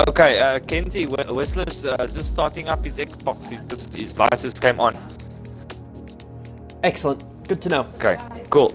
Okay, Kenzie, Whistler's just starting up his Xbox. His license came on. Excellent. Good to know. Okay, cool.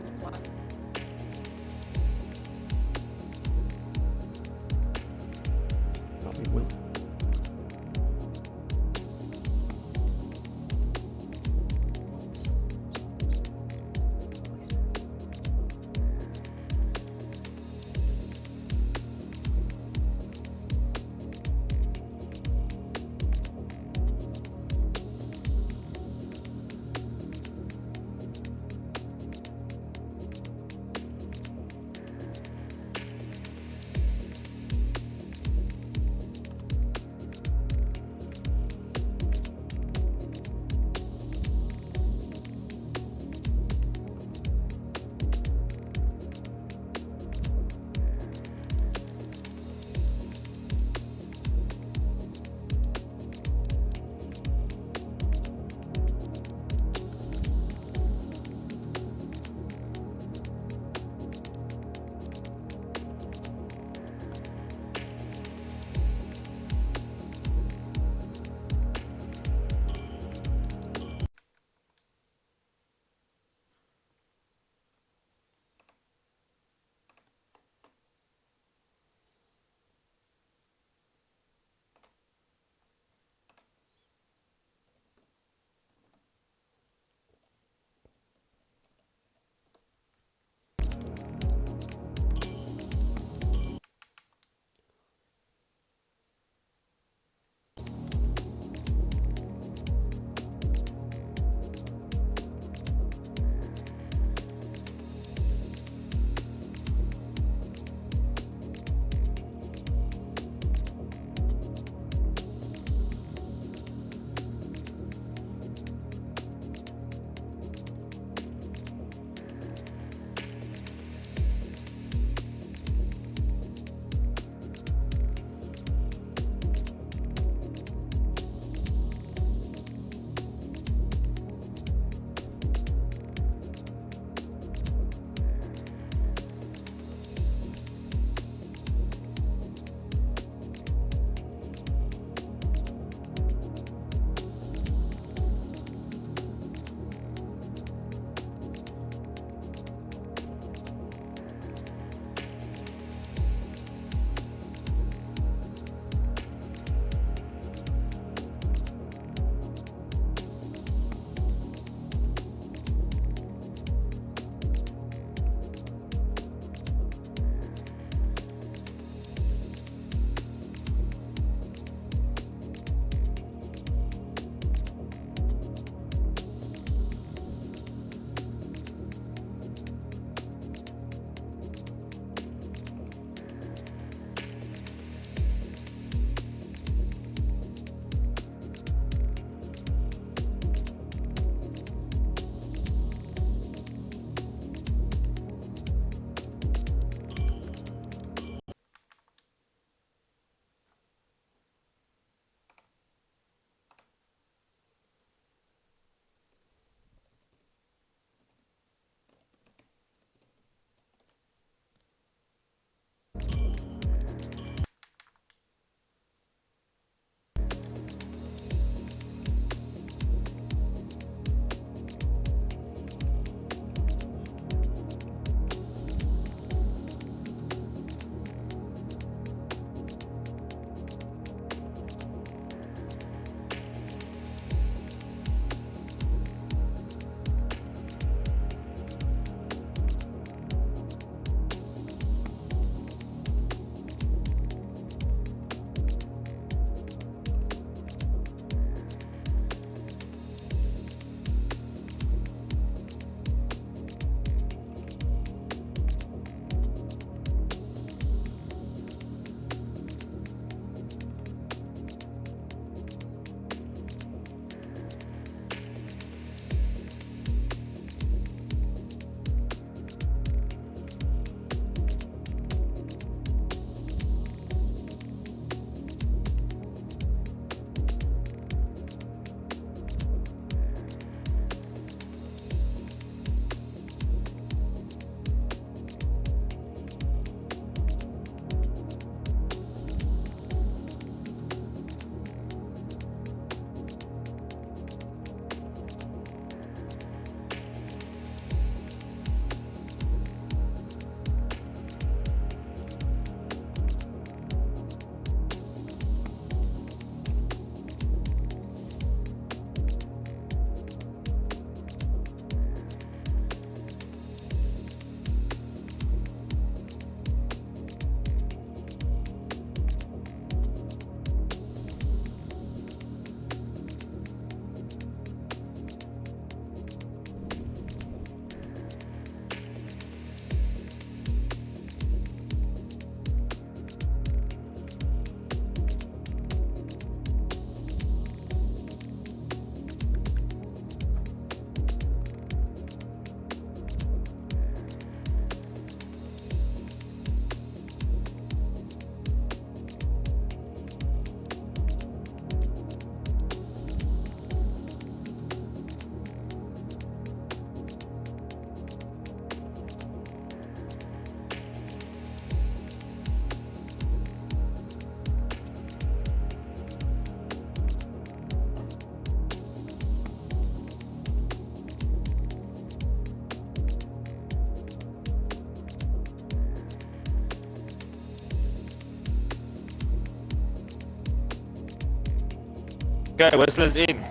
Okay, Whistler's in.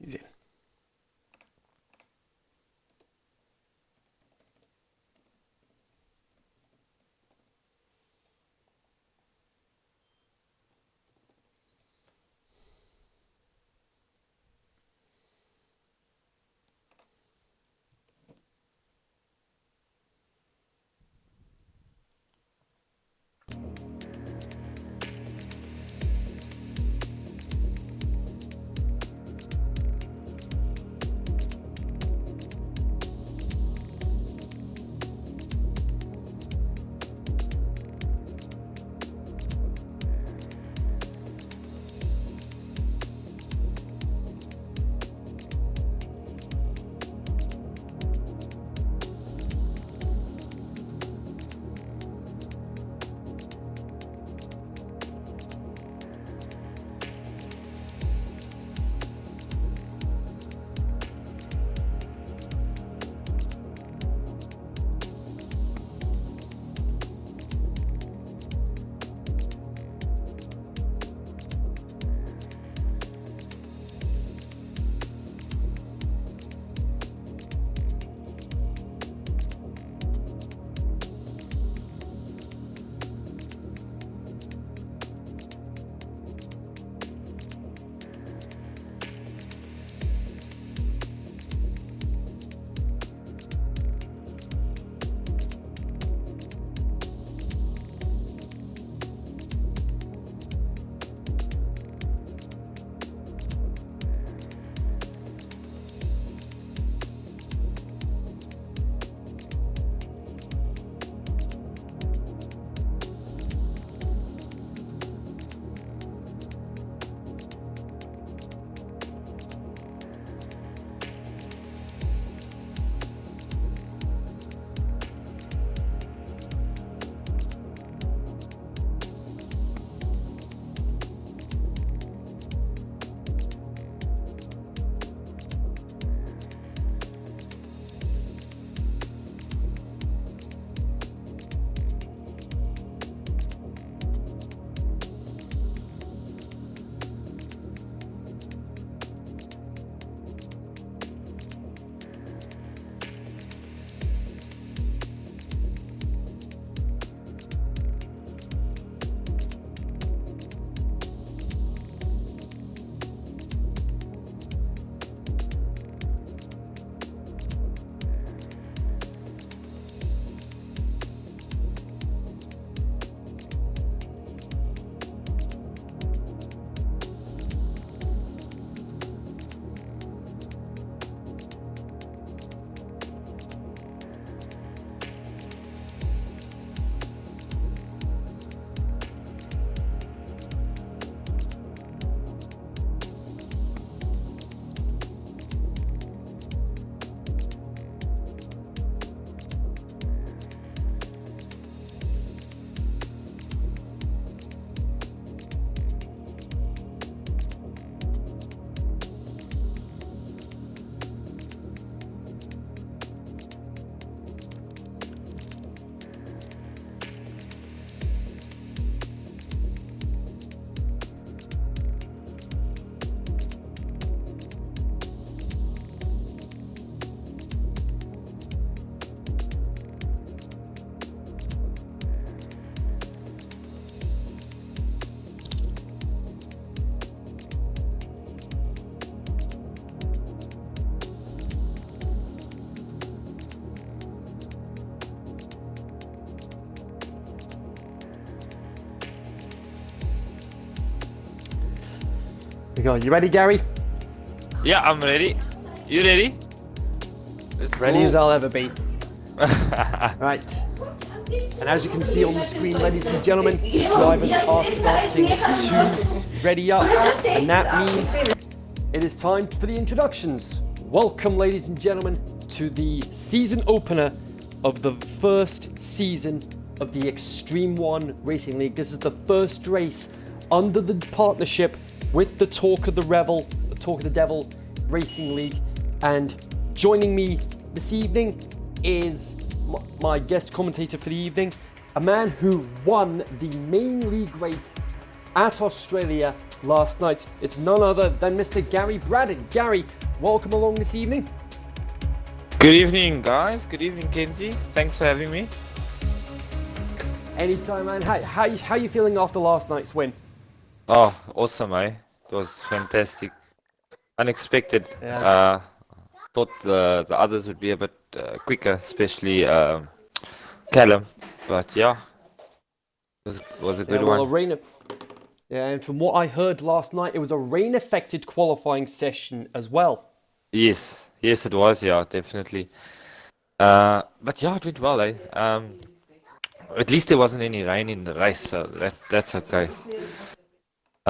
He's in. We go. You ready, Gary? Yeah, I'm ready. You ready? Let's Ready go. as I'll ever be. Right. And as you can see on the screen, ladies and gentlemen, drivers are starting to ready up. And that means it is time for the introductions. Welcome, ladies and gentlemen, to the season opener of the first season of the Xtreme 1 Racing League. This is the first race under the partnership with the Talk of the Devil Racing League. And joining me this evening is my guest commentator for the evening, a man who won the main league race at Australia last night. It's none other than Mr. Gary Braddon. Gary, welcome along this evening. Good evening, guys. Good evening, Kenzie. Thanks for having me. Anytime, man. How you feeling after last night's win? Oh, awesome, eh? It was fantastic. Unexpected. Yeah. Thought the others would be a bit quicker, especially Callum. But yeah, it was a good one. And from what I heard last night, it was a rain-affected qualifying session as well. Yes, it was. Yeah, definitely. But yeah, it went well, eh? At least there wasn't any rain in the race, so that's okay.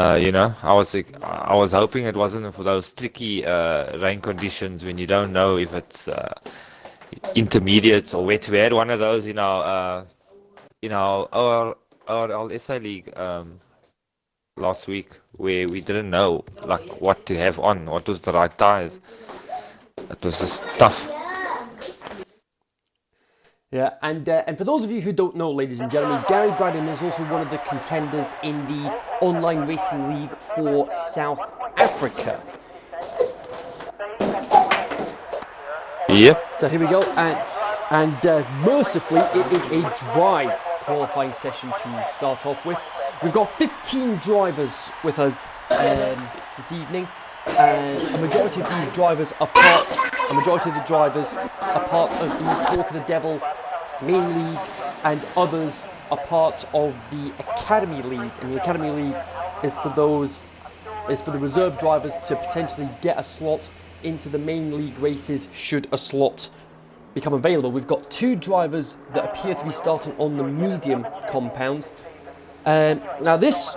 I was hoping it wasn't for those tricky rain conditions when you don't know if it's intermediate or wet. We had one of those in our LSA league last week where we didn't know like what to have on, what was the right tires. It was just tough. Yeah, and for those of you who don't know, ladies and gentlemen, Gary Braddon is also one of the contenders in the online racing league for South Africa. Yep. So here we go, and mercifully, it is a dry qualifying session to start off with. We've got 15 drivers with us this evening, and a majority of these drivers are part of the Talk of the Devil main league, and others are part of the Academy League. And the Academy League is for the reserve drivers to potentially get a slot into the main league races should a slot become available. We've got 2 drivers that appear to be starting on the medium compounds. Now this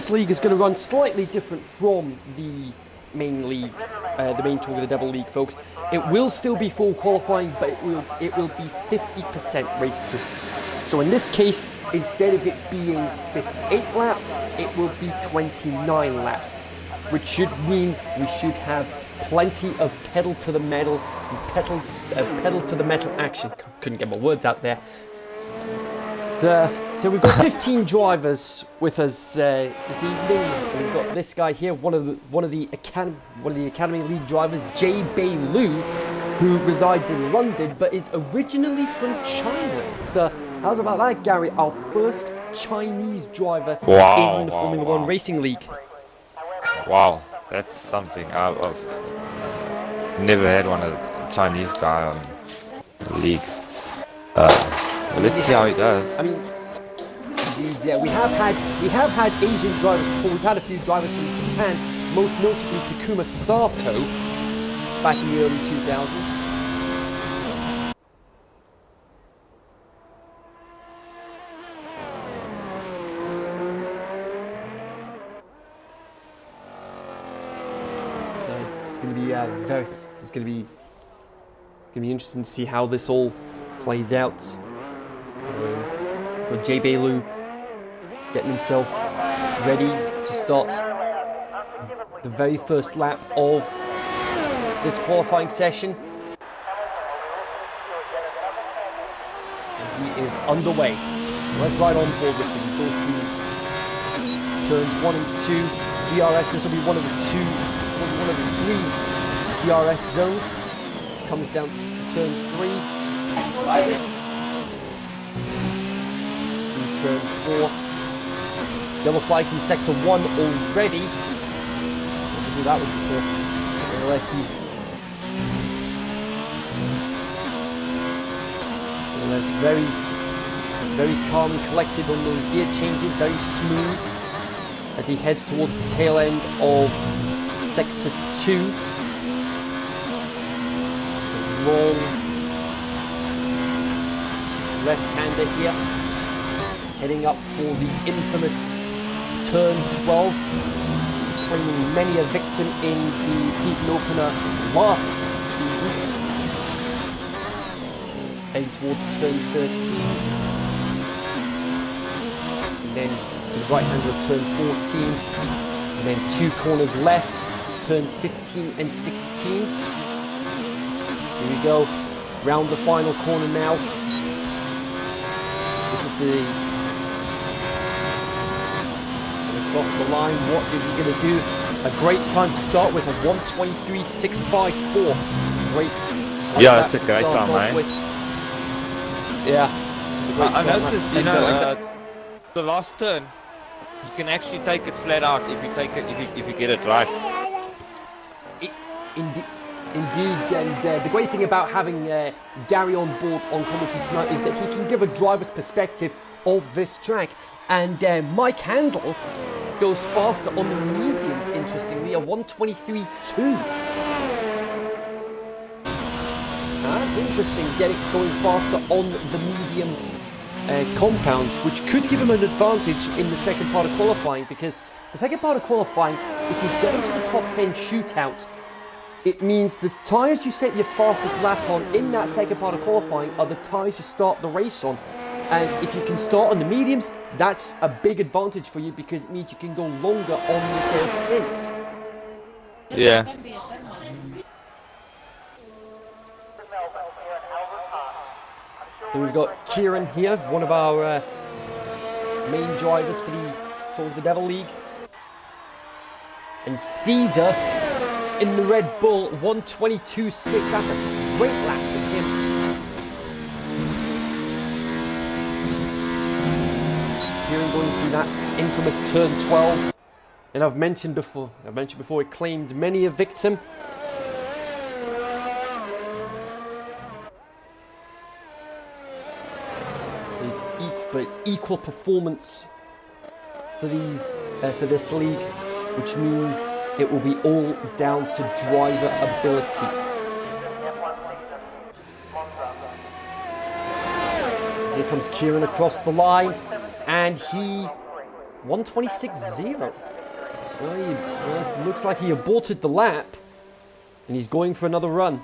league is going to run slightly different from the main league, the main Talk of the Devil league, folks. It will still be full qualifying, but it will be 50% race distance. So in this case, instead of it being 58 laps, it will be 29 laps, which should mean we should have plenty of pedal to the metal action. Couldn't get my words out there. So we've got 15 drivers with us this evening. We've got this guy here, one of the Academy League drivers, Jay Bei Lu, who resides in London but is originally from China. So how's about that, Gary? Our first Chinese driver in the Formula One Racing League. Wow, that's something. I've never had one of the Chinese guy on the league. Let's see how he does. I mean, yeah, we have had Asian drivers before. We've had a few drivers from Japan, most notably Takuma Sato back in the early 2000s. It's going to be interesting to see how this all plays out. But Jay Bei Lu getting himself ready to start the very first lap of this qualifying session. And he is underway. Let's ride on board with him. He goes through turns 1 and 2 DRS. This will be one of the 3 DRS zones. Comes down to turn 3. Turn 4. Yellow flags in sector 1 already. I knew that was before. Nevertheless, very calm and collected on those gear changes, very smooth as he heads towards the tail end of sector 2. Long left-hander here, heading up for the infamous turn 12, claiming many a victim in the season opener last season. Heading towards turn 13, and then to the right hand of turn 14, and then 2 corners left, turns 15 and 16. Here we go, round the final corner now. This is the across the line. What is he going to do? A great time to start with, a 1:23.654. Great. Yeah, that's a great time, mate. Yeah. I noticed, you know, the last turn, you can actually take it flat out if you take it if you get it right. Indeed, and the great thing about having Gary on board on commentary tonight is that he can give a driver's perspective of this track. And Mike Handel goes faster on the mediums, interestingly, a 1:23.2. That's interesting, going faster on the medium compounds, which could give him an advantage in the second part of qualifying, because the second part of qualifying, if you get into the top 10 shootout, it means the tyres you set your fastest lap on in that second part of qualifying are the tyres you start the race on. And if you can start on the mediums, that's a big advantage for you, because it means you can go longer on the first stint. Yeah. So we've got Kieran here, one of our main drivers for the Tour of the Devil League. And Caesar in the Red Bull, 1:22.6. That's a great lap for him. Kieran going through that infamous turn 12. And I've mentioned before, he claimed many a victim. But it's equal performance for this league, which means it will be all down to driver ability. Here comes Kieran across the line, and he 1:26.0. Well, looks like he aborted the lap, and he's going for another run.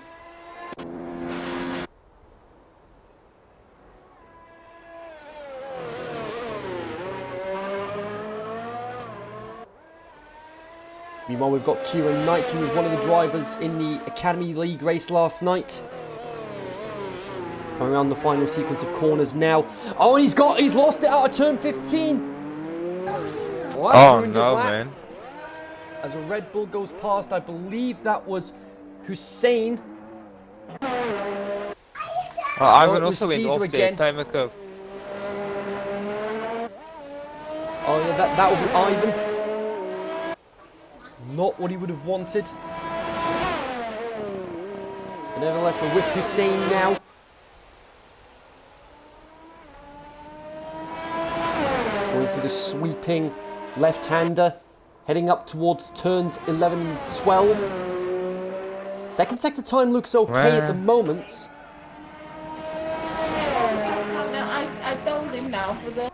Meanwhile, we've got Kieran Knight, who was one of the drivers in the Academy League race last night. Going around the final sequence of corners now. Oh, and he's lost it out of turn 15. Oh no, man. As a Red Bull goes past, I believe that was Hussein. Ivan also went off there, timer curve. Oh yeah, that would be Ivan. Not what he would have wanted. But nevertheless, we're with Hussein now. Going through the sweeping left-hander, heading up towards turns 11 and 12. Second sector time looks okay at the moment. I told him now for the...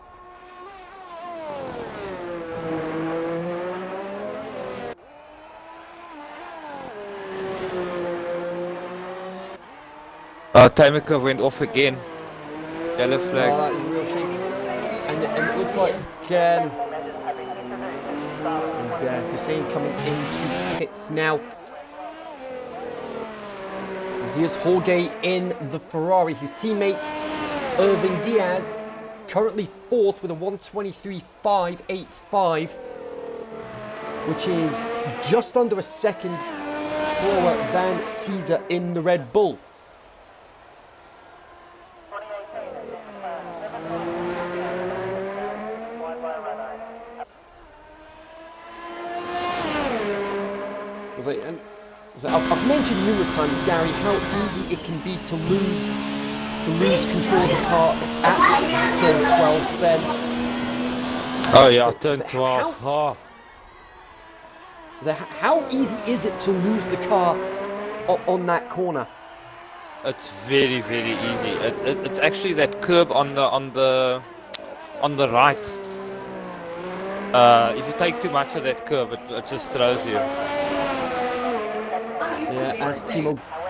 Timer curve went off again. Yellow flag. That is a real shame. And it looks like Hussein coming into pits now. And here's Jorge in the Ferrari. His teammate Irving Diaz currently fourth with a 1:23.585, which is just under a second slower than Caesar in the Red Bull. I've mentioned numerous times, Gary, how easy it can be to lose control of the car at turn 12. Then, oh yeah, turn 12. How easy is it to lose the car on that corner? It's very, very easy. It's actually that curb on the right. If you take too much of that curb, it just throws you. Yeah,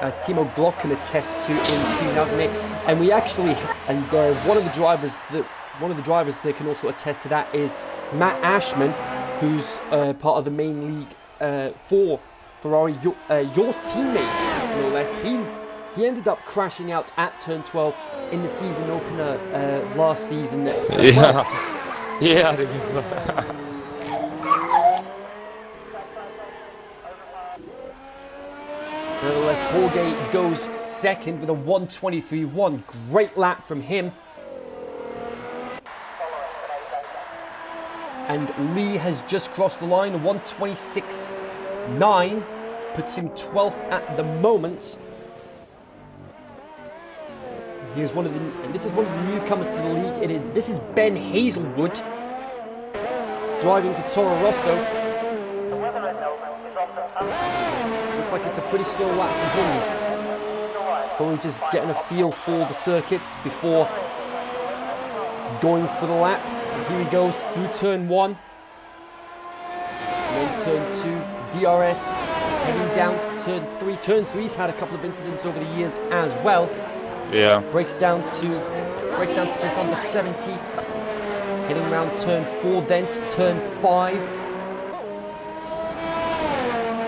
as Timo Glock can attest to in 2008, and we actually, one of the drivers that can also attest to that is Matt Ashman, who's part of the main league for Ferrari. Your teammate, no less. He He ended up crashing out at turn 12 in the season opener last season. Yeah, yeah, I remember. Nevertheless, Jorge goes second with a 1:23.1. Great lap from him. And Lee has just crossed the line. A 1:26.9 puts him 12th at the moment. Here's one of the, and this is one of the newcomers to the league. This is Ben Hazelwood driving for Toro Rosso. Looks like it's a pretty slow lap for him. Probably just getting a feel for the circuits before going for the lap. And here he goes through turn 1. And then turn 2, DRS, heading down to turn 3. Turn 3's had a couple of incidents over the years as well. Yeah. Breaks down to just under 70. Heading around turn 4, then to turn 5.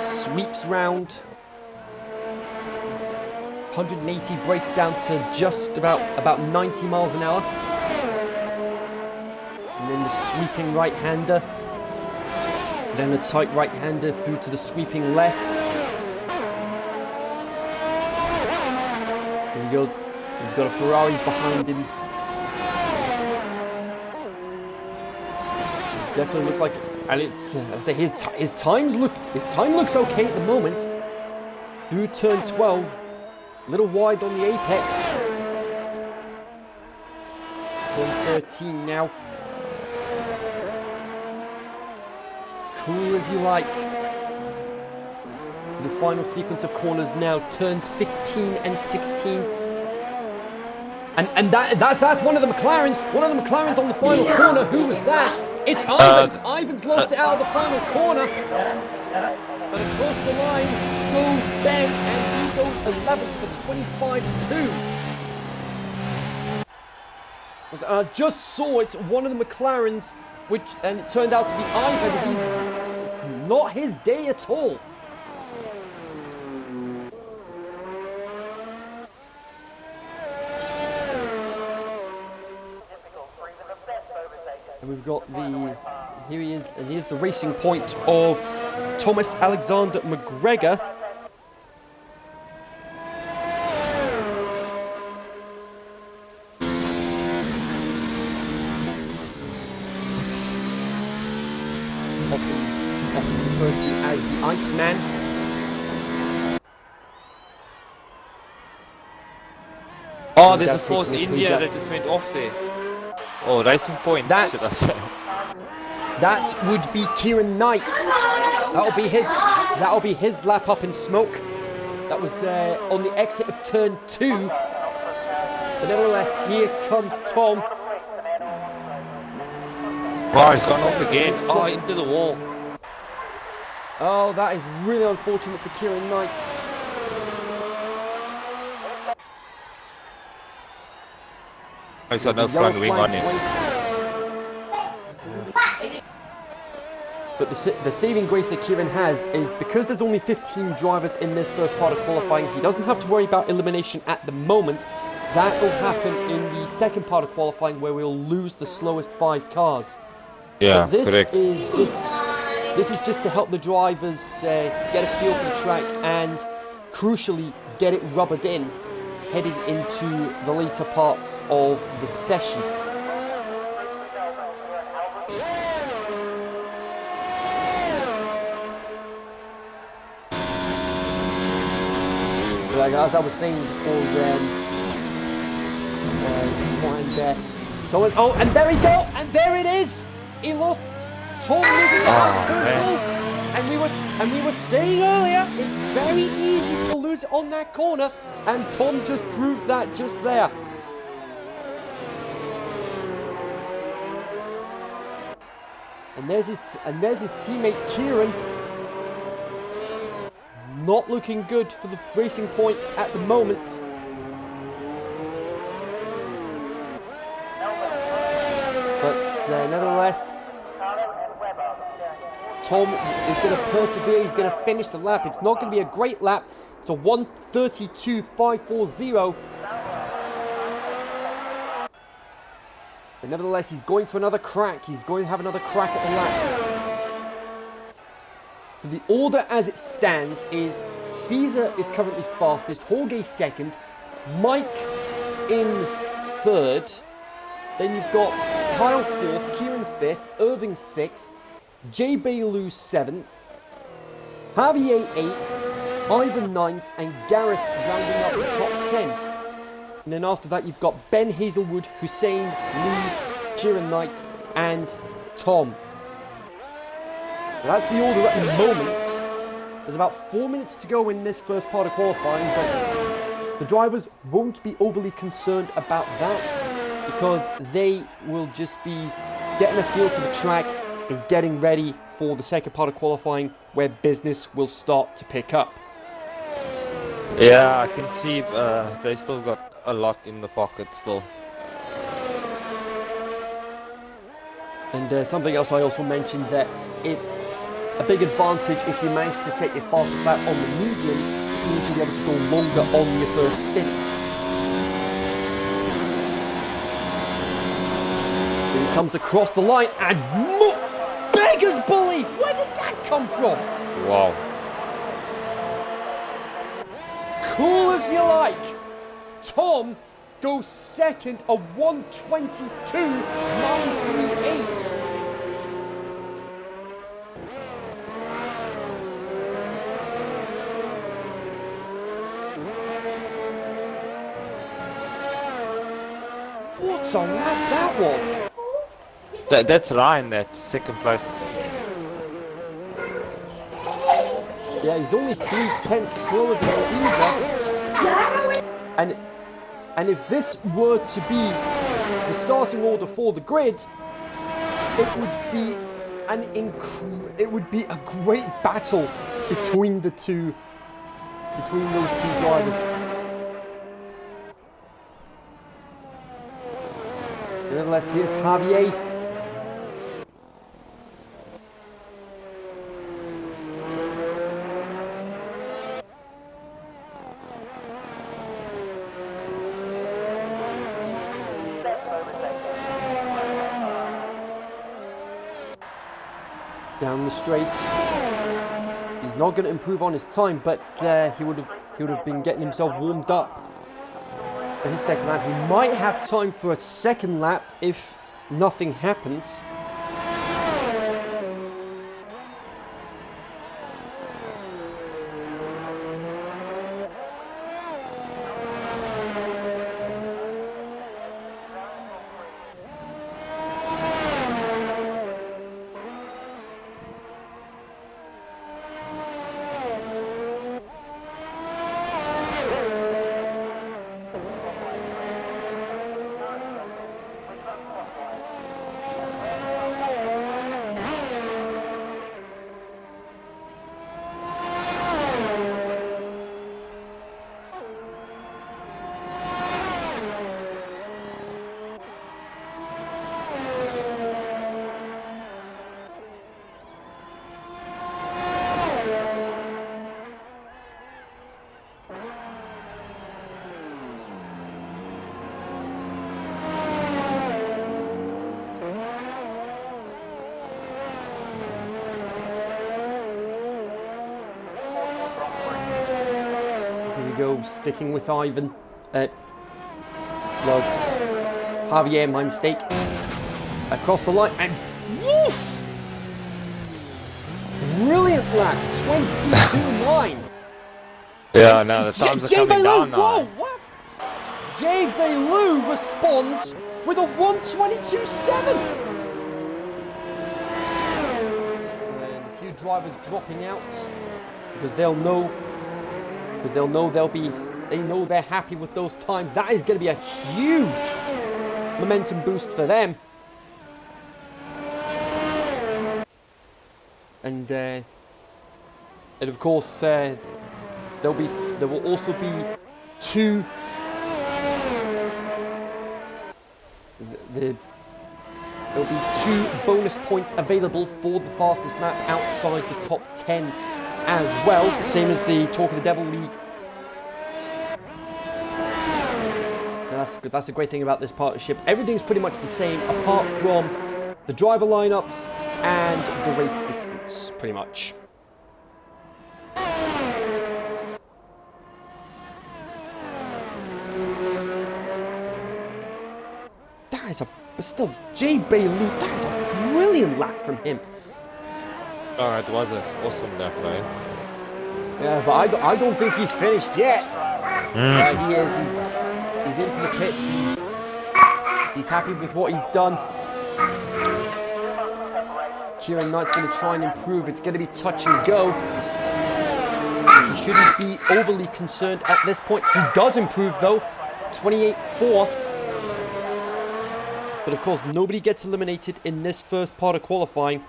Sweeps round. 180, breaks down to just about 90 miles an hour. And then the sweeping right-hander. Then the tight right-hander through to the sweeping left. There he goes. He's got a Ferrari behind him. Definitely looks like, and it's I say his time looks okay at the moment. Through turn 12, a little wide on the apex. Turn 13 now. Cool as you like. The final sequence of corners now, turns 15 and 16. And that's one of the McLarens. One of the McLarens on the final corner. Who was that? It's Ivan. Ivan's lost it out of the final corner. But across the line goes Ben, and he goes 11th for 25.2. I just saw it. One of the McLarens, and it turned out to be Ivan. It's not his day at all. And we've got here he is, and here's the racing point of Thomas Alexander McGregor. Often referred to as the Iceman. Oh, there's a Force India that just went off there. Oh, racing point, should I say. That would be Kieran Knight. That'll be his lap up in smoke. That was on the exit of turn 2. But nevertheless, here comes Tom. Oh, he's gone off again. Oh, into the wall. Oh, that is really unfortunate for Kieran Knight. Oh, he's got no front wing on him. But the saving grace that Kieran has is because there's only 15 drivers in this first part of qualifying, he doesn't have to worry about elimination at the moment. That will happen in the second part of qualifying where we'll lose the slowest 5 cars. Yeah, this correct. This is just to help the drivers get a feel for the track and, crucially, get it rubbered in heading into the later parts of the session. Like as I was saying before, oh, and there we go, and there it is. He lost. Tom loses out turn 2, and we were saying earlier, it's very easy to lose it on that corner, and Tom just proved that just there. And there's his teammate Kieran. Not looking good for the racing points at the moment. But nevertheless, Tom is going to persevere. He's going to finish the lap. It's not going to be a great lap. It's a 1:32.540. But nevertheless, he's going for another crack. He's going to have another crack at the lap. So the order as it stands is Caesar is currently fastest, Jorge second, Mike in third. Then you've got Kyle fourth, Kieran fifth, Irving sixth, Jay Bailu seventh, Javier eighth, Ivan ninth, and Gareth rounding up the top 10. And then after that you've got Ben Hazelwood, Hussein, Lee, Kieran Knight, and Tom. So that's the order at the moment. There's about 4 minutes to go in this first part of qualifying, but the drivers won't be overly concerned about that because they will just be getting a feel for the track and getting ready for the second part of qualifying where business will start to pick up. Yeah, I can see they still got a lot in the pocket still. And something else I also mentioned that a big advantage if you manage to set your fastest lap on the mediums means you'll be able to go longer on your first stint. Here he comes across the line and beggars belief! Where did that come from? Wow. Cool as you like. Tom goes second, a 1:22.938. What a lap that was! That's Ryan at second place. Yeah, he's only 3/10 slower than Caesar. And if this were to be the starting order for the grid, it would be a great battle between those two drivers. Nevertheless, here's Javier. Down the straight. He's not going to improve on his time, but he would have been getting himself warmed up for his second lap. He might have time for a second lap if nothing happens. Sticking with Ivan. Javier, my mistake. Across the line and woof! Brilliant lap, 22.9. Yeah, now the times are coming down now. Whoa, what? Jay Bailu responds with a 1:22.7. And a few drivers dropping out because they know they're happy with those times. That is going to be a huge momentum boost for them. And of course there will also be There'll be 2 bonus points available for the fastest lap outside the top 10 as well, same as the Talk of the Devil League. Now that's the great thing about this partnership. Everything's pretty much the same apart from the driver lineups and the race distance, pretty much. That is but still, Jay Bailey, that is a brilliant lap from him. Oh, it was an awesome lap, right? Yeah, but I don't think he's finished yet. He is. He's into the pits. He's happy with what he's done. Kieran Knight's going to try and improve. It's going to be touch and go. He shouldn't be overly concerned at this point. He does improve though. 28.4. But of course, nobody gets eliminated in this first part of qualifying.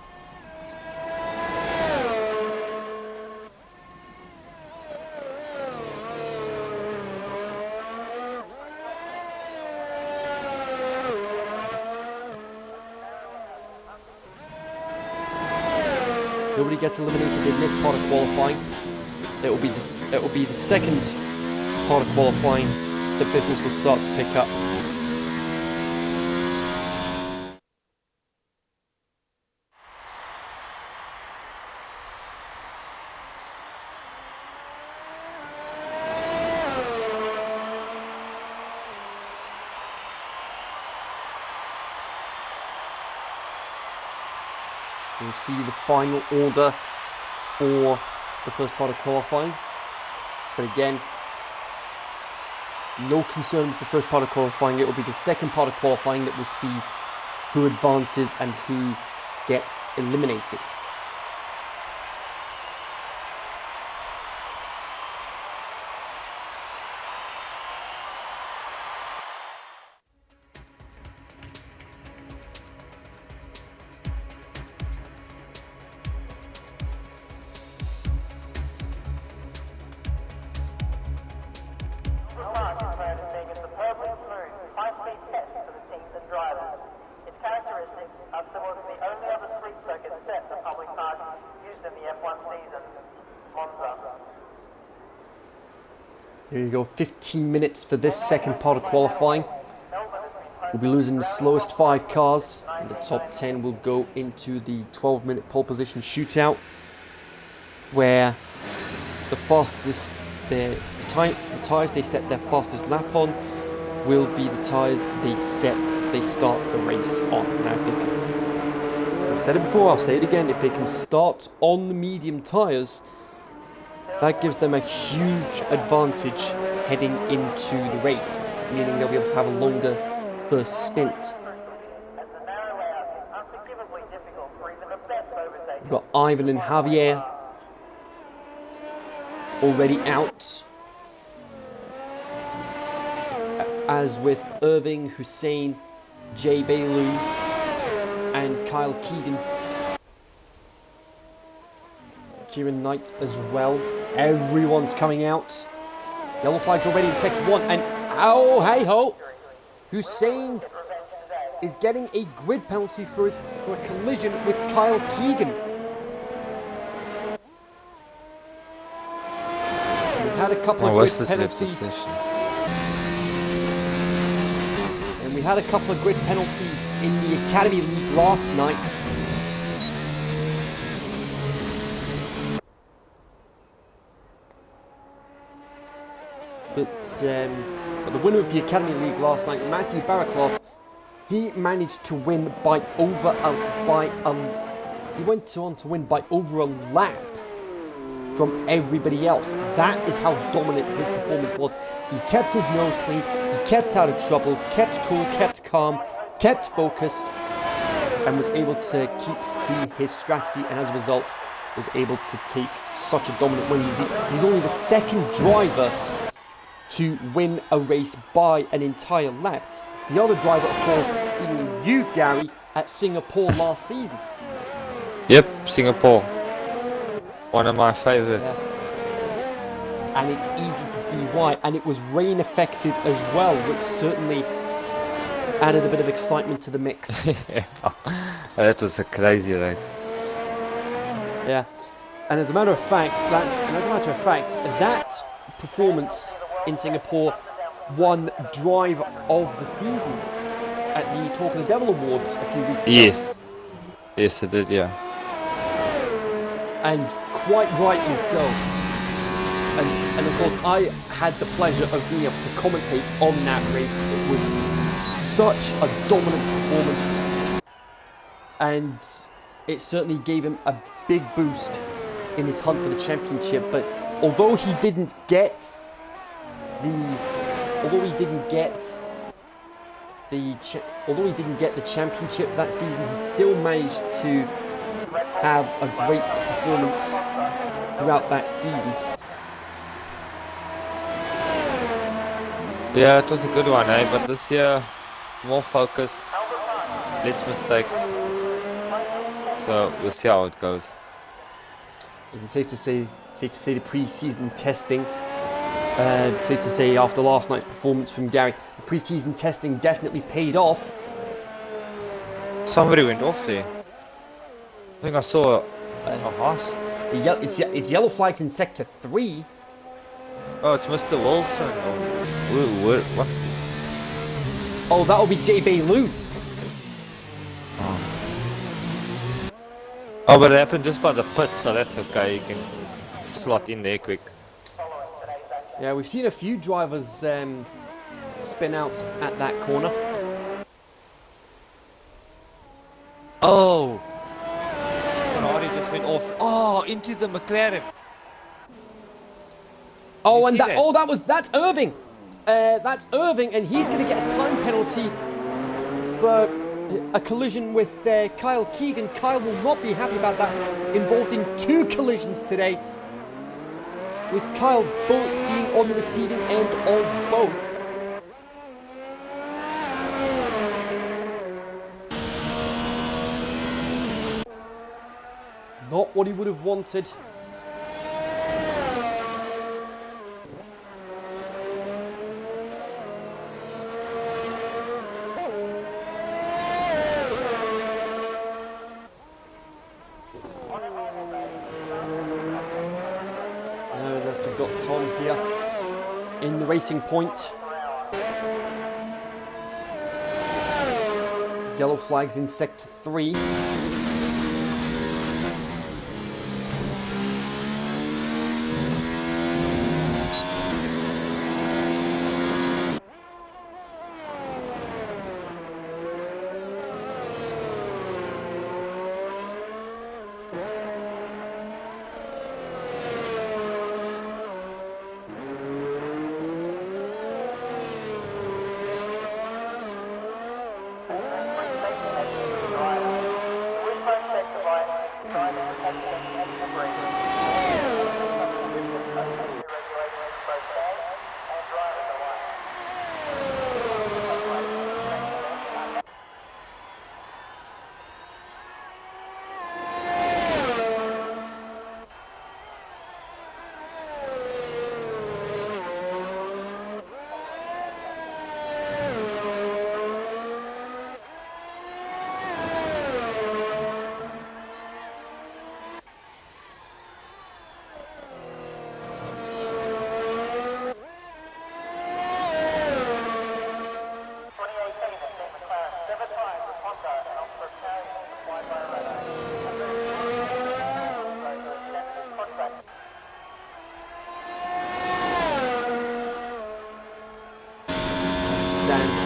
Nobody gets eliminated in this part of qualifying. It will be the second part of qualifying that business will start to pick up. We'll see the final order for the first part of qualifying. But again, no concern with the first part of qualifying. It will be the second part of qualifying that we'll see who advances and who gets eliminated. Here you go, 15 minutes for this second part of qualifying. We'll be losing the slowest 5 cars, and the top 10 will go into the 12-minute pole position shootout, where the fastest, the tyres they set their fastest lap on will be the tyres they start the race on. Now, if they can, I've said it before, I'll say it again, if they can start on the medium tyres, that gives them a huge advantage heading into the race, meaning they'll be able to have a longer first stint. We've got Ivan and Javier already out, as with Irving, Hussein, Jay Bailu and Kyle Keegan. Kieran Knight as well. Everyone's coming out. Yellow flags already in sector 1, and oh hey ho, Hussein is getting a grid penalty for a collision with Kyle Keegan. We had a couple of grid penalties. And we had a couple of grid penalties in the Academy League last night. But the winner of the Academy League last night, Matthew Baraklov, he managed to win by over he went on to win by over a lap from everybody else. That is how dominant his performance was. He kept his nose clean, he kept out of trouble, kept cool, kept calm, kept focused, and was able to keep to his strategy, and as a result was able to take such a dominant win. He's only the second driver to win a race by an entire lap. The other driver, of course, being you, Gary, at Singapore last season. Yep, Singapore. One of my favorites. Yeah. And it's easy to see why. And it was rain affected as well, which certainly added a bit of excitement to the mix. Yeah. That was a crazy race. Yeah, and as a matter of fact, that performance in Singapore won Drive of the Season at the Talk of the Devil Awards a few weeks ago. Yes. Yes, it did, yeah. And quite rightly so. And of course, I had the pleasure of being able to commentate on that race. It was such a dominant performance. And it certainly gave him a big boost in his hunt for the championship. But although he didn't get the championship that season, he still managed to have a great performance throughout that season. Yeah, it was a good one, eh? But this year, more focused, less mistakes. So we'll see how it goes. And safe to say the pre-season testing. Safe to say after last night's performance from Gary, the pre-season testing definitely paid off. Somebody went off there. I think I saw a horse. It's yellow flags in sector 3. Oh, it's Mr. Wilson. What? Oh, that'll be J. Bay Lou. Oh, but it happened just by the pit, so that's okay. You can slot in there quick. Yeah, we've seen a few drivers spin out at that corner. Oh! Ferrari just went off. Oh, into the McLaren. Oh, and that's Irving. That's Irving, and he's going to get a time penalty for a collision with Kyle Keegan. Kyle will not be happy about that. Involved in 2 collisions today, with Kyle both being on the receiving end of both. Not what he would have wanted. We've got Tom here in the racing point. Yellow flags in sector 3.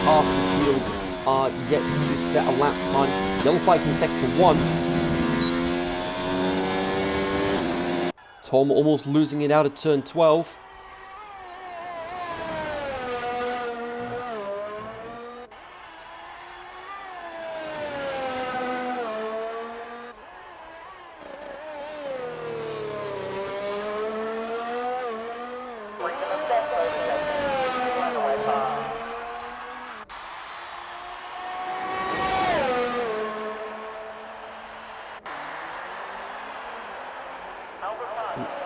Half the field are yet to set a lap time. Yellow flags in sector 1. Tom almost losing it out at turn 12.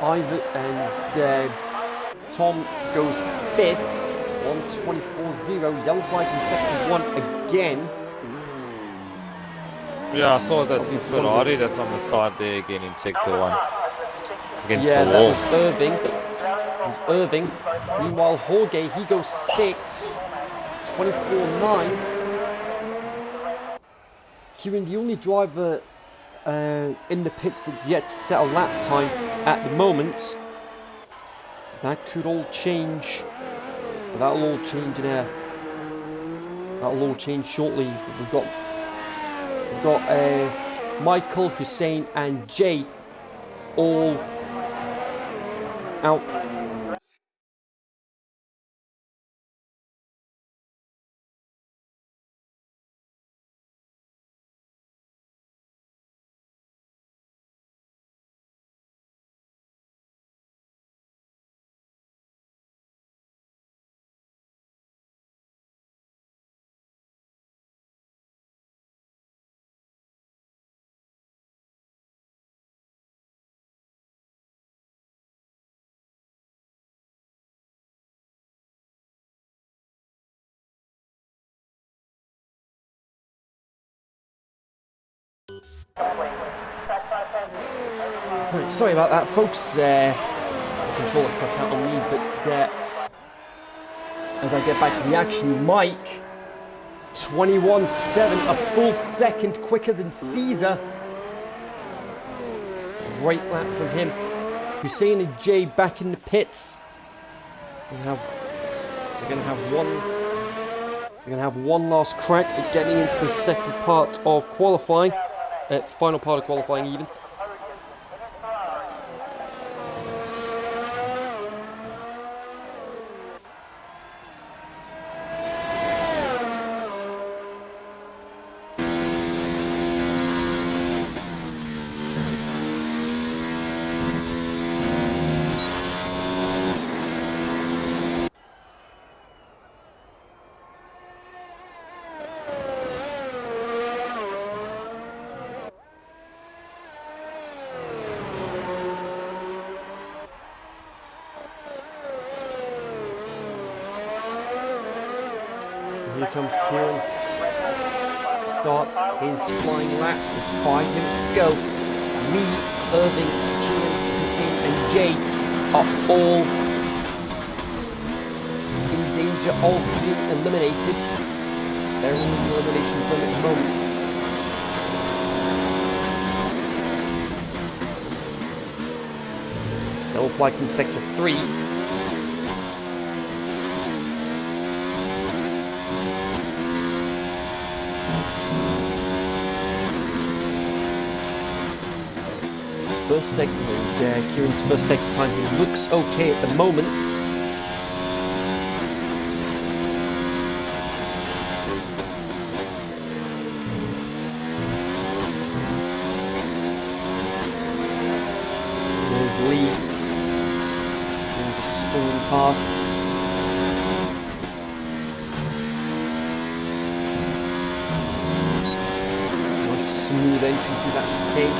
Ivan and Tom goes 5th. 1:24.0. Yellow flag in sector 1 again. Yeah, I saw that's a Ferrari that's on the side there again in sector 1. Against Yeah, the that wall. was Irving. It was Irving. Meanwhile, Jorge, he goes 6th. 24.9. Kieran, the only driver in the pits that's yet to set a lap time at the moment. That could all change. That'll all change in a. That'll all change shortly. We've got Michael, Hussein, and Jay all out. Sorry about that, folks. The controller cut out on me, but as I get back to the action, Mike, 21.7, a full second quicker than Caesar. Great lap from him. Hussein and Jay back in the pits. We're gonna have one last crack at getting into the second part of qualifying, final part of qualifying even. Here comes Kieran. Starts his flying lap with 5 minutes to go. Me, Irving, Kieran, Hussein, and Jay are all in danger of being eliminated. They're all in the elimination zone at the moment. Yellow flags in sector 3. First segment, Kieran's first sector time, he looks okay at the moment. There's Lee, and just storming past. Nice smooth entry through that chicane.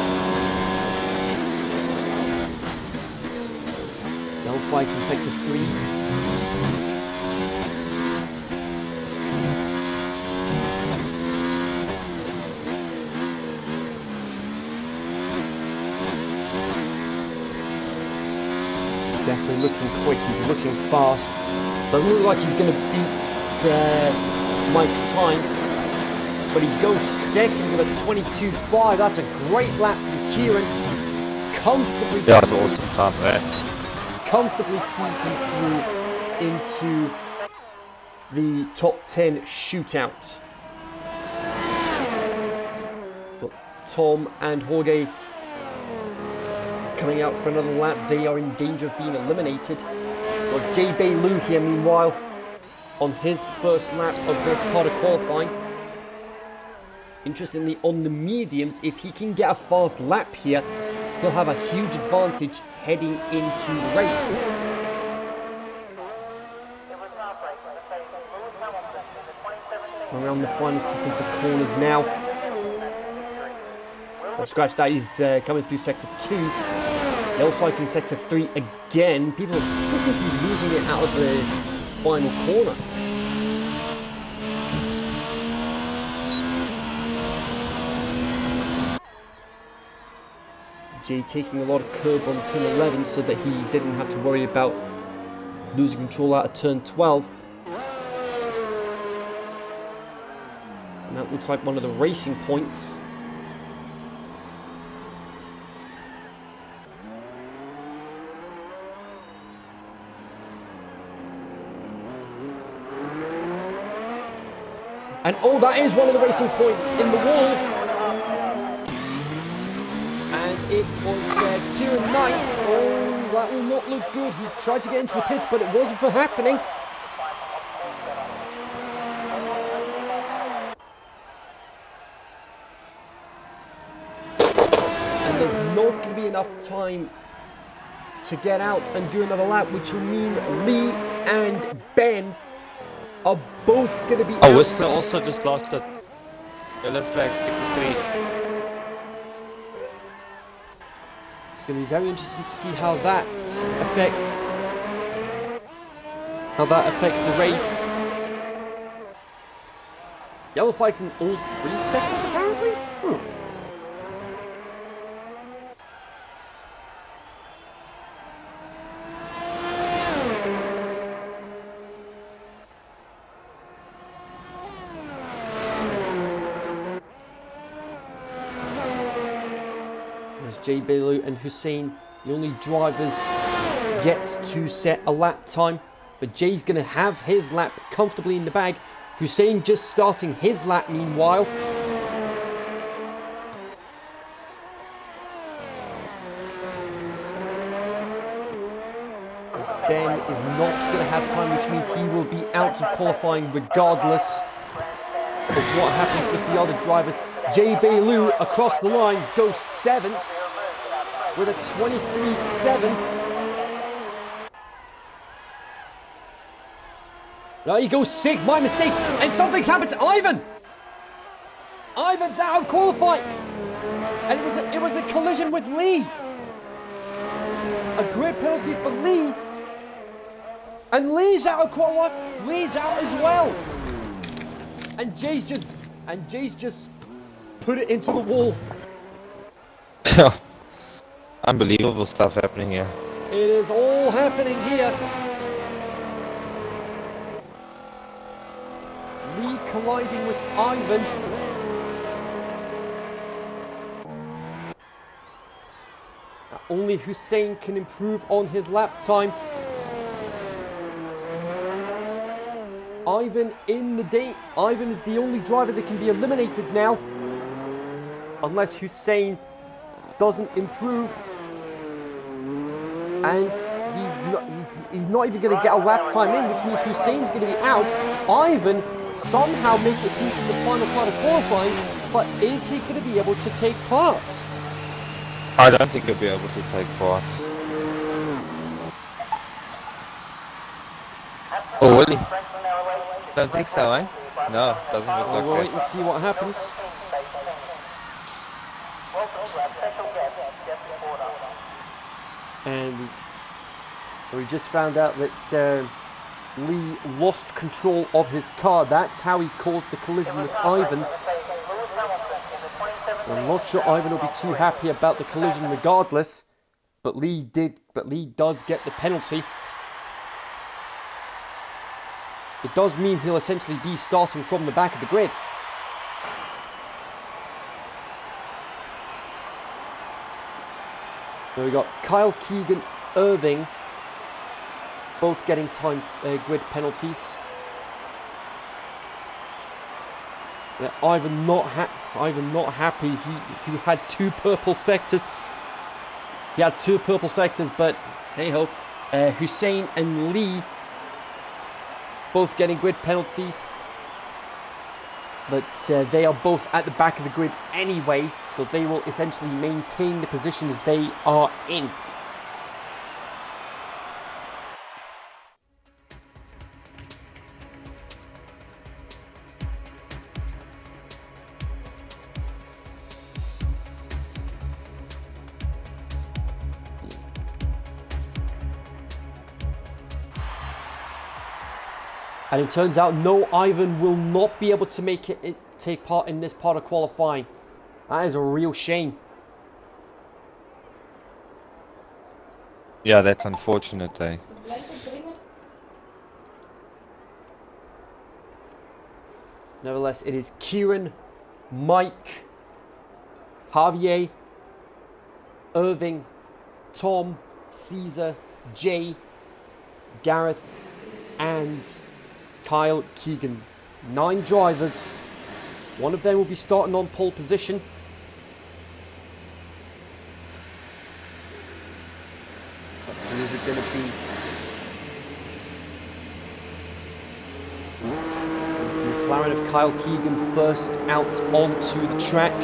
Flight in sector 3. Definitely looking quick, he's looking fast. Doesn't look like he's going to beat Mike's time. But he goes second with a 22.5. That's a great lap from Kieran. Comfortably. Yeah, that's an awesome time there. Comfortably sees him through into the top 10 shootout. But Tom and Jorge coming out for another lap. They are in danger of being eliminated. Got Jay Bailu here, meanwhile, on his first lap of this part of qualifying. Interestingly, on the mediums, if he can get a fast lap here, he'll have a huge advantage heading into the race. Around the final sequence of corners now. Oh, scratch that, he's coming through sector 2. Yellow flight in sector 3 again. People seem to be losing it out of the final corner. Jay taking a lot of curb on turn 11 so that he didn't have to worry about losing control out of turn 12. And that looks like one of the racing points. And oh, that is one of the racing points in the wall. And it was Kieran Knight. Oh, that will not look good. He tried to get into the pits, but it wasn't for happening. And there's not going to be enough time to get out and do another lap, which will mean Lee and Ben are both going to be out. Oh, Whistler also just lost it. The left track stick to 3. Going to be very interesting to see how that affects the race. Yellow flags in all 3 sectors apparently. Jay Bailu and Hussein, the only drivers yet to set a lap time, but Jay's going to have his lap comfortably in the bag. Hussein just starting his lap meanwhile. Ben is not going to have time, which means he will be out of qualifying regardless of what happens with the other drivers. Jay Bailu across the line goes 7th. With a 23.7. Now he goes 6th, my mistake, and something's happened to Ivan! Ivan's out of qualifying! And it was a collision with Lee! A grid penalty for Lee! And Lee's out of qualifying! Lee's out as well! And Jay's just put it into the wall. Unbelievable stuff happening here. It is all happening here. Lee colliding with Ivan. Only Hussein can improve on his lap time. Ivan is the only driver that can be eliminated now. Unless Hussein doesn't improve. And he's not even going to get a lap time in, which means Hussein's going to be out. Ivan somehow makes it through to the final part of qualifying, but is he going to be able to take part? I don't think he'll be able to take part. Oh, will he? Don't think so, eh? No, doesn't look like We'll that. wait and see what happens. And we just found out that Lee lost control of his car. That's how he caused the collision with Ivan. I'm not sure Ivan will be too happy about the collision regardless, but Lee does get the penalty. It does mean he'll essentially be starting from the back of the grid. So we got Kyle Keegan, Irving, both getting time grid penalties. Yeah, Ivan not happy. He had 2 purple sectors. He had 2 purple sectors, but hey ho. Hussein and Lee both getting grid penalties. But they are both at the back of the grid anyway, so they will essentially maintain the positions they are in. And it turns out no, Ivan will not be able to take part in this part of qualifying. That is a real shame. Yeah, that's unfortunate, eh? Nevertheless, it is Kieran, Mike, Javier, Irving, Tom, Caesar, Jay, Gareth, and Kyle Keegan. 9 drivers. One of them will be starting on pole position. But who is it going to be? It's the McLaren of Kyle Keegan first out onto the track.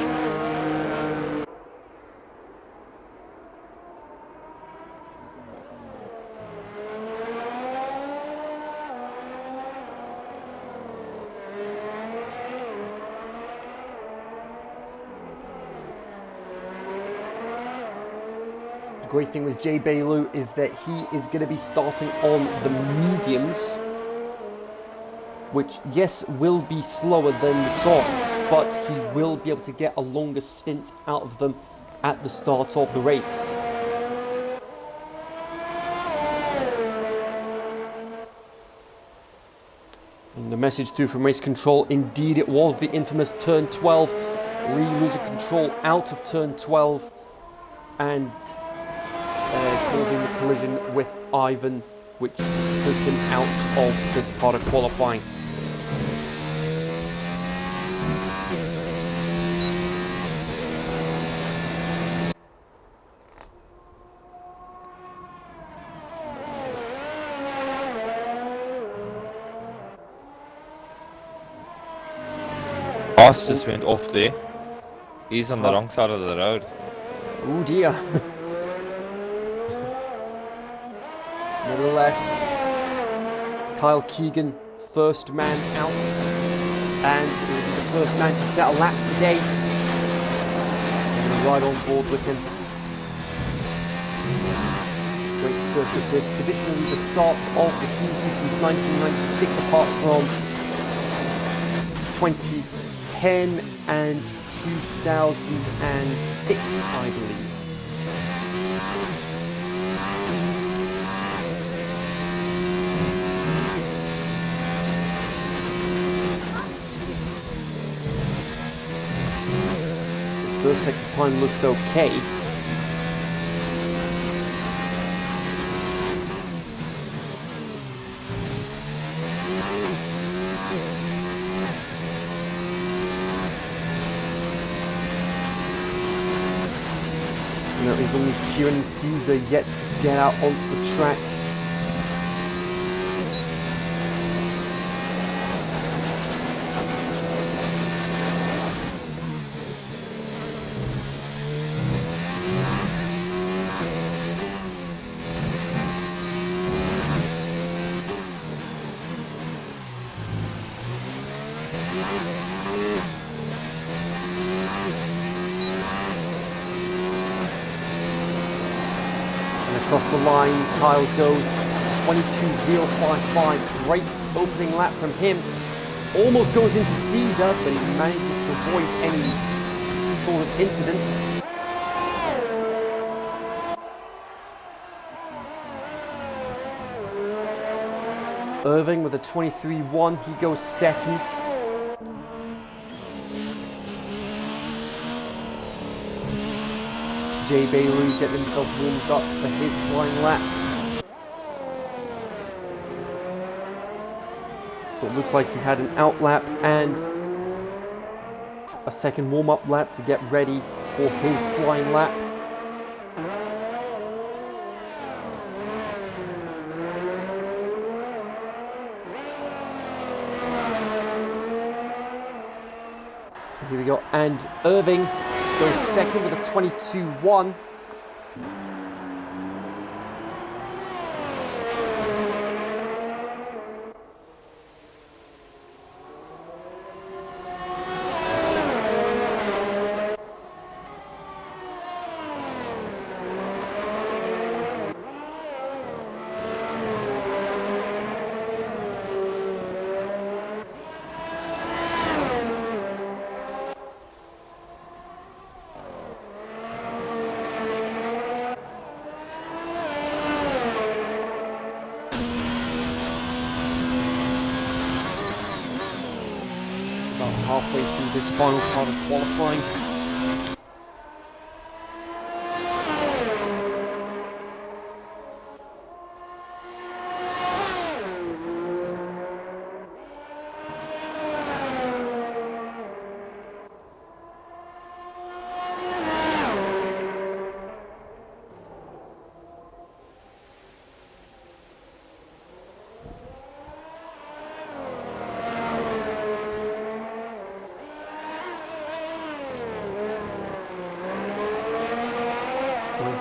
The great thing with Jay Bailu is that he is going to be starting on the mediums, which, yes, will be slower than the softs, but he will be able to get a longer stint out of them at the start of the race. And the message through from race control, indeed it was the infamous turn 12. Lee losing control out of turn 12 and causing the collision with Ivan, which puts him out of this part of qualifying. Haas just went off there. He's on the wrong side of the road. Oh dear. Nevertheless, Kyle Keegan, first man out, and he will be the first man to set a lap today. I'm going to ride on board with him. Great circuit this, traditionally the start of the season since 1996, apart from 2010 and 2006, I believe. First second time looks okay. There is only Kieran and Caesar yet to get out onto the track. Across the line, Kyle goes 22.055. Great opening lap from him. Almost goes into Caesar, but he manages to avoid any sort of incident. Irving with a 23.1, he goes second. Jay Bailu getting himself warmed up for his flying lap. So it looks like he had an out lap and a second warm-up lap to get ready for his flying lap. Here we go, and Irving goes second with a 22.1. halfway through this final part of qualifying.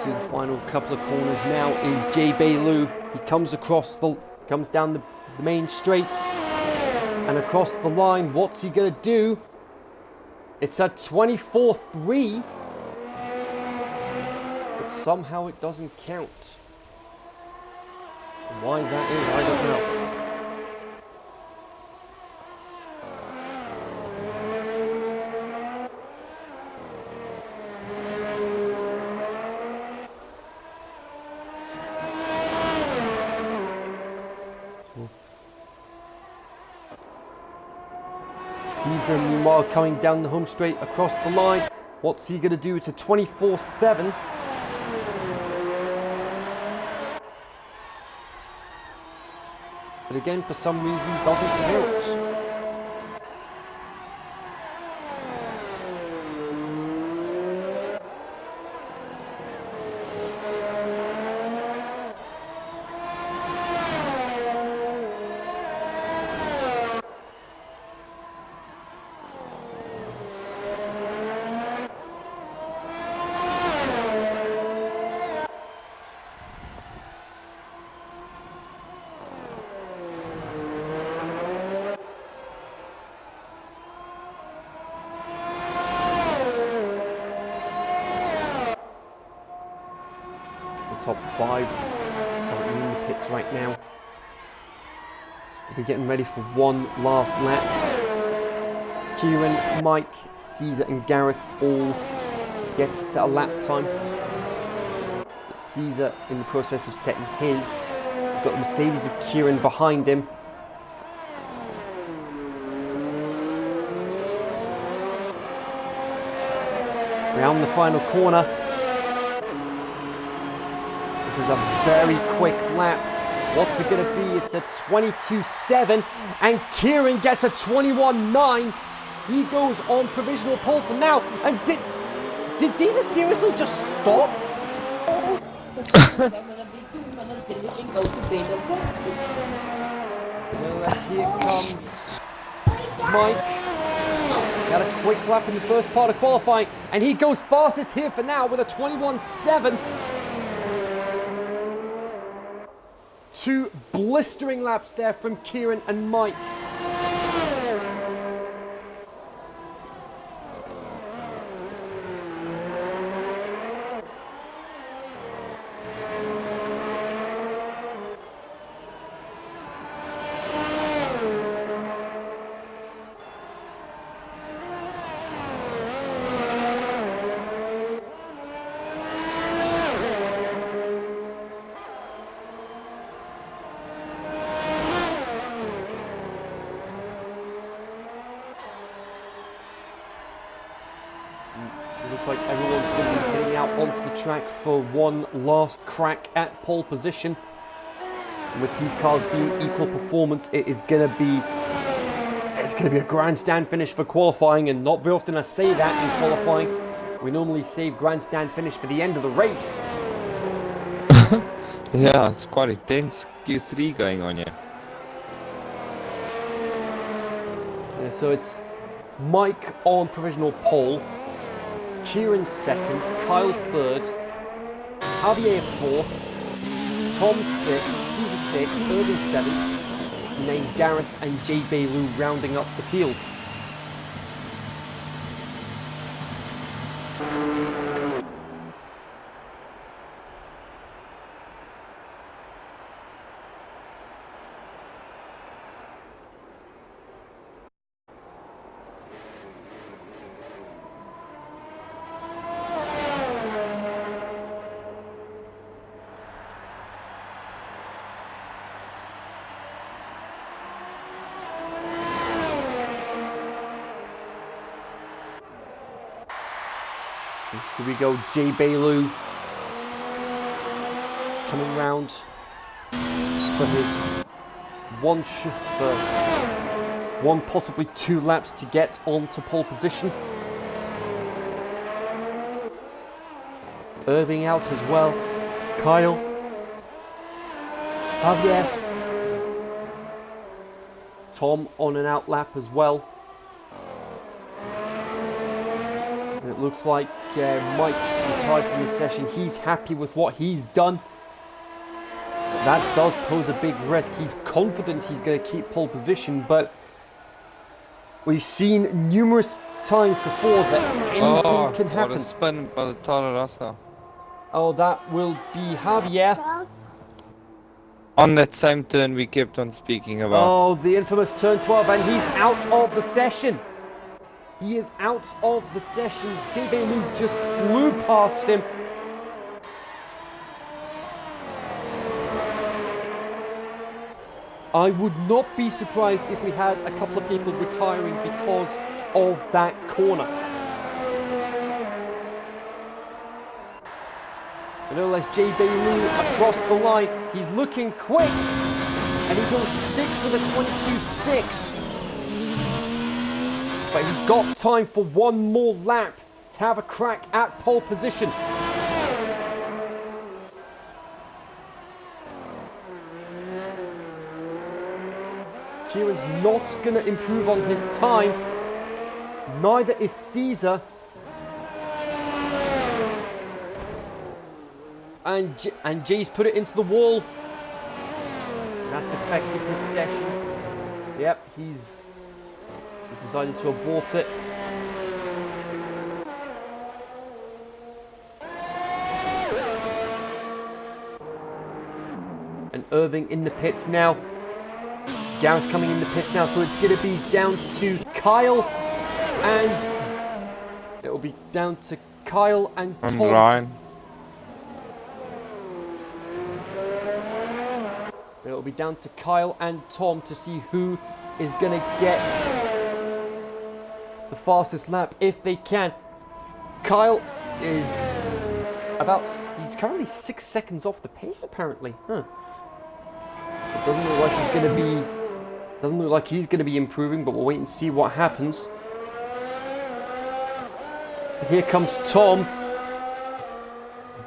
Through the final couple of corners now is Jay Bailu. He comes down the main straight and across the line. What's he gonna do? It's a 24.3, but somehow it doesn't count. Why that is, I don't know. Caesar, meanwhile, coming down the home straight across the line. What's he going to do? It's a 24.7. But again, for some reason, doesn't count. Top 5 currently in the pits right now. We're getting ready for one last lap. Kieran, Mike, Caesar and Gareth all yet to set a lap time. Caesar in the process of setting his. He's got the Mercedes of Kieran behind him. Round the final corner. This is a very quick lap. What's it going to be? It's a 22.7 and Kieran gets a 21.9. He goes on provisional pole for now. And did Caesar seriously just stop? Here comes Mike. Got a quick lap in the first part of qualifying and he goes fastest here for now with a 21.7. 2 blistering laps there from Kieran and Mike. Looks like everyone's going to be heading out onto the track for one last crack at pole position. And with these cars being equal performance, it's going to be a grandstand finish for qualifying, and not very often I say that in qualifying. We normally save grandstand finish for the end of the race. Yeah, it's quite intense Q3 going on here. Yeah, so it's Mike on provisional pole, Kieran second, Kyle third, Javier fourth, Tom fifth, Caesar sixth, Irving seventh, and then Gareth and Jay Bailu rounding up the field. Here we go, Jay Bailu coming round for his one, possibly 2 laps to get onto pole position. Irving out as well. Kyle. Javier. Tom on an out lap as well. And it looks like Mike's retired from the session. He's happy with what he's done. That does pose a big risk. He's confident he's going to keep pole position, but we've seen numerous times before that anything can happen. What a spin by the Toro Rosso. Oh, that will be Javier. On that same turn we kept on speaking about. Oh, the infamous turn 12, and he's out of the session. He is out of the session. Jay Bailu just flew past him. I would not be surprised if we had a couple of people retiring because of that corner. But nevertheless, Jay Bailu across the line. He's looking quick. And he goes 6 with a 22.6. But he's got time for one more lap to have a crack at pole position. Kieran's not going to improve on his time. Neither is Caesar. And Jay's put it into the wall. That's affected his session. Yep, he's decided to abort it. And Irving in the pits now. Gareth coming in the pits now, so it's going to be down to Kyle and it'll be down to Kyle and Tom. Ryan. It'll be down to Kyle and Tom to see who is going to get the fastest lap if they can. Kyle is he's currently 6 seconds off the pace apparently. It doesn't look like he's going to be improving, but we'll wait and see what happens. Here comes Tom.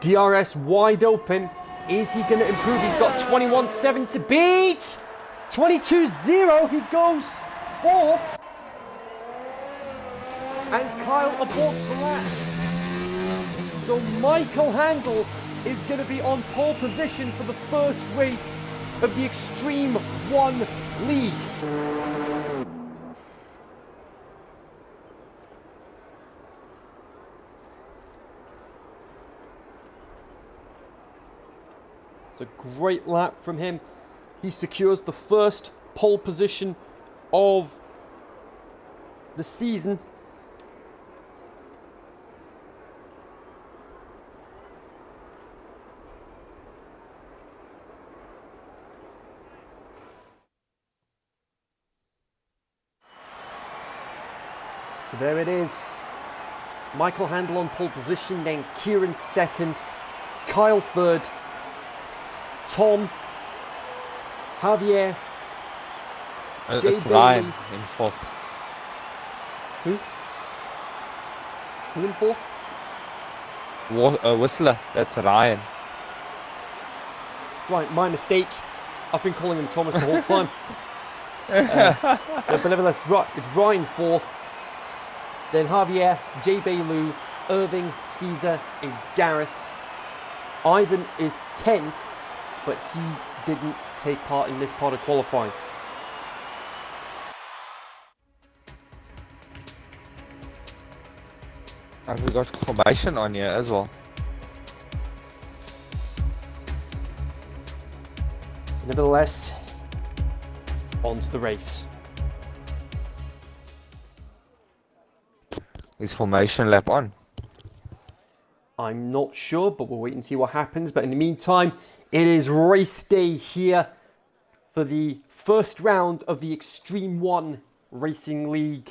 DRS wide open. Is he going to improve? He's got 21.7 to beat. 22.0. He goes 4th. And Kyle aborts the lap. So Michael Handel is going to be on pole position for the first race of the Xtreme 1 League. It's a great lap from him. He secures the first pole position of the season. So there it is. Michael Handel on pole position, then Kieran second, Kyle third, Tom, Javier, It's Ryan in 4th. Who? Who in 4th? Whistler, that's Ryan. Right, my mistake. I've been calling him Thomas the whole time. But nevertheless, it's Ryan 4th. Then Javier, Jay Bailu, Irving, Caesar, and Gareth. Ivan is 10th, but he didn't take part in this part of qualifying. And we got formation on here as well. Nevertheless, on to the race. Is formation lap on? I'm not sure, but we'll wait and see what happens. But in the meantime, it is race day here for the first round of the Xtreme 1 Racing League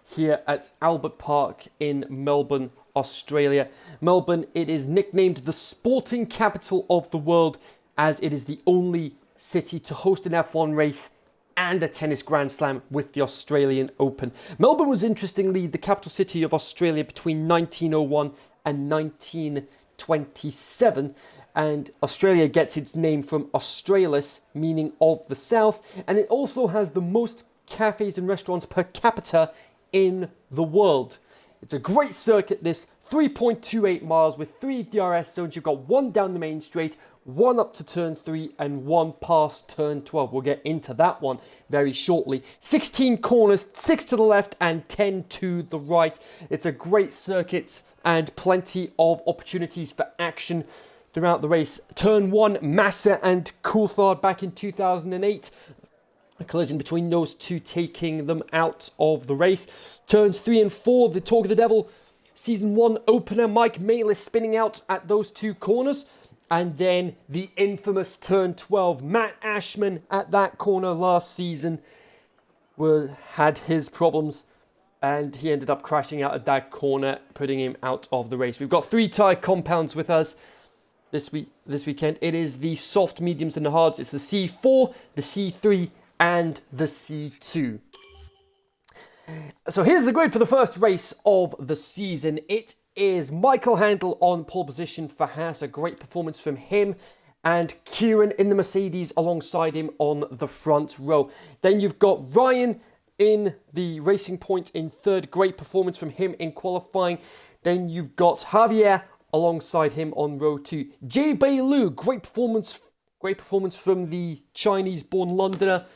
here at Albert Park in Melbourne, Australia. Melbourne, it is nicknamed the sporting capital of the world, as it is the only city to host an F1 race and a tennis Grand Slam with the Australian Open. Melbourne was interestingly the capital city of Australia between 1901 and 1927, and Australia gets its name from Australis, meaning of the south, and it also has the most cafes and restaurants per capita in the world. It's a great circuit, this 3.28 miles with 3 DRS zones. You've got one down the main straight, one up to turn 3 and one past turn 12. We'll get into that one very shortly. 16 corners, 6 to the left and 10 to the right. It's a great circuit and plenty of opportunities for action throughout the race. Turn 1, Massa and Coulthard back in 2008. A collision between those two taking them out of the race. Turns 3 and 4, the Talk of the Devil Season 1 opener, Mike Maylis spinning out at those two corners. And then the infamous turn 12, Matt Ashman at that corner last season had his problems and he ended up crashing out at that corner, putting him out of the race. We've got 3 tyre compounds with us this weekend. It is the soft, mediums and the hards. It's the C4, the C3 and the C2. So here's the grid for the first race of the season. It is Michael Handel on pole position for Haas, a great performance from him, and Kieran in the Mercedes alongside him on the front row. Then you've got Ryan in the Racing Point in third, great performance from him in qualifying. Then you've got Javier alongside him on row 2. Jay Bei Lu, great performance from the Chinese-born Londoner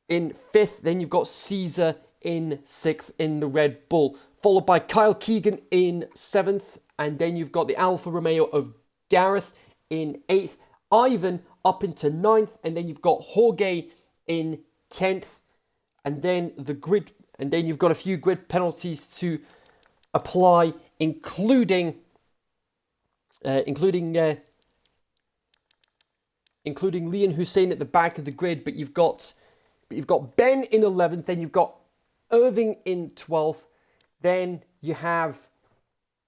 in 5th. Then you've got Caesar in 6th in the Red Bull, followed by Kyle Keegan in 7th, and then you've got the Alfa Romeo of Gareth in 8th, Ivan up into 9th, and then you've got Jorge in 10th, and then you've got a few grid penalties to apply, including Leon Hussein at the back of the grid, but you've got Ben in 11th, then you've got Irving in 12th, then you have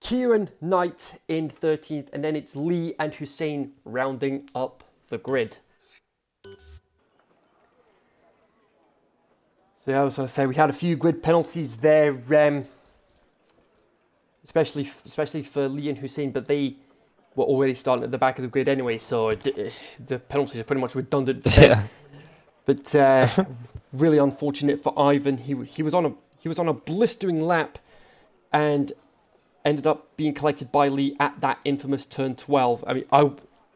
Kieran Knight in 13th, and then it's Lee and Hussein rounding up the grid. So yeah, as I say, we had a few grid penalties there, especially for Lee and Hussein, but they were already starting at the back of the grid anyway, so the penalties are pretty much redundant for them. Yeah. But really unfortunate for Ivan. He was on a blistering lap and ended up being collected by Lee at that infamous turn 12. I mean,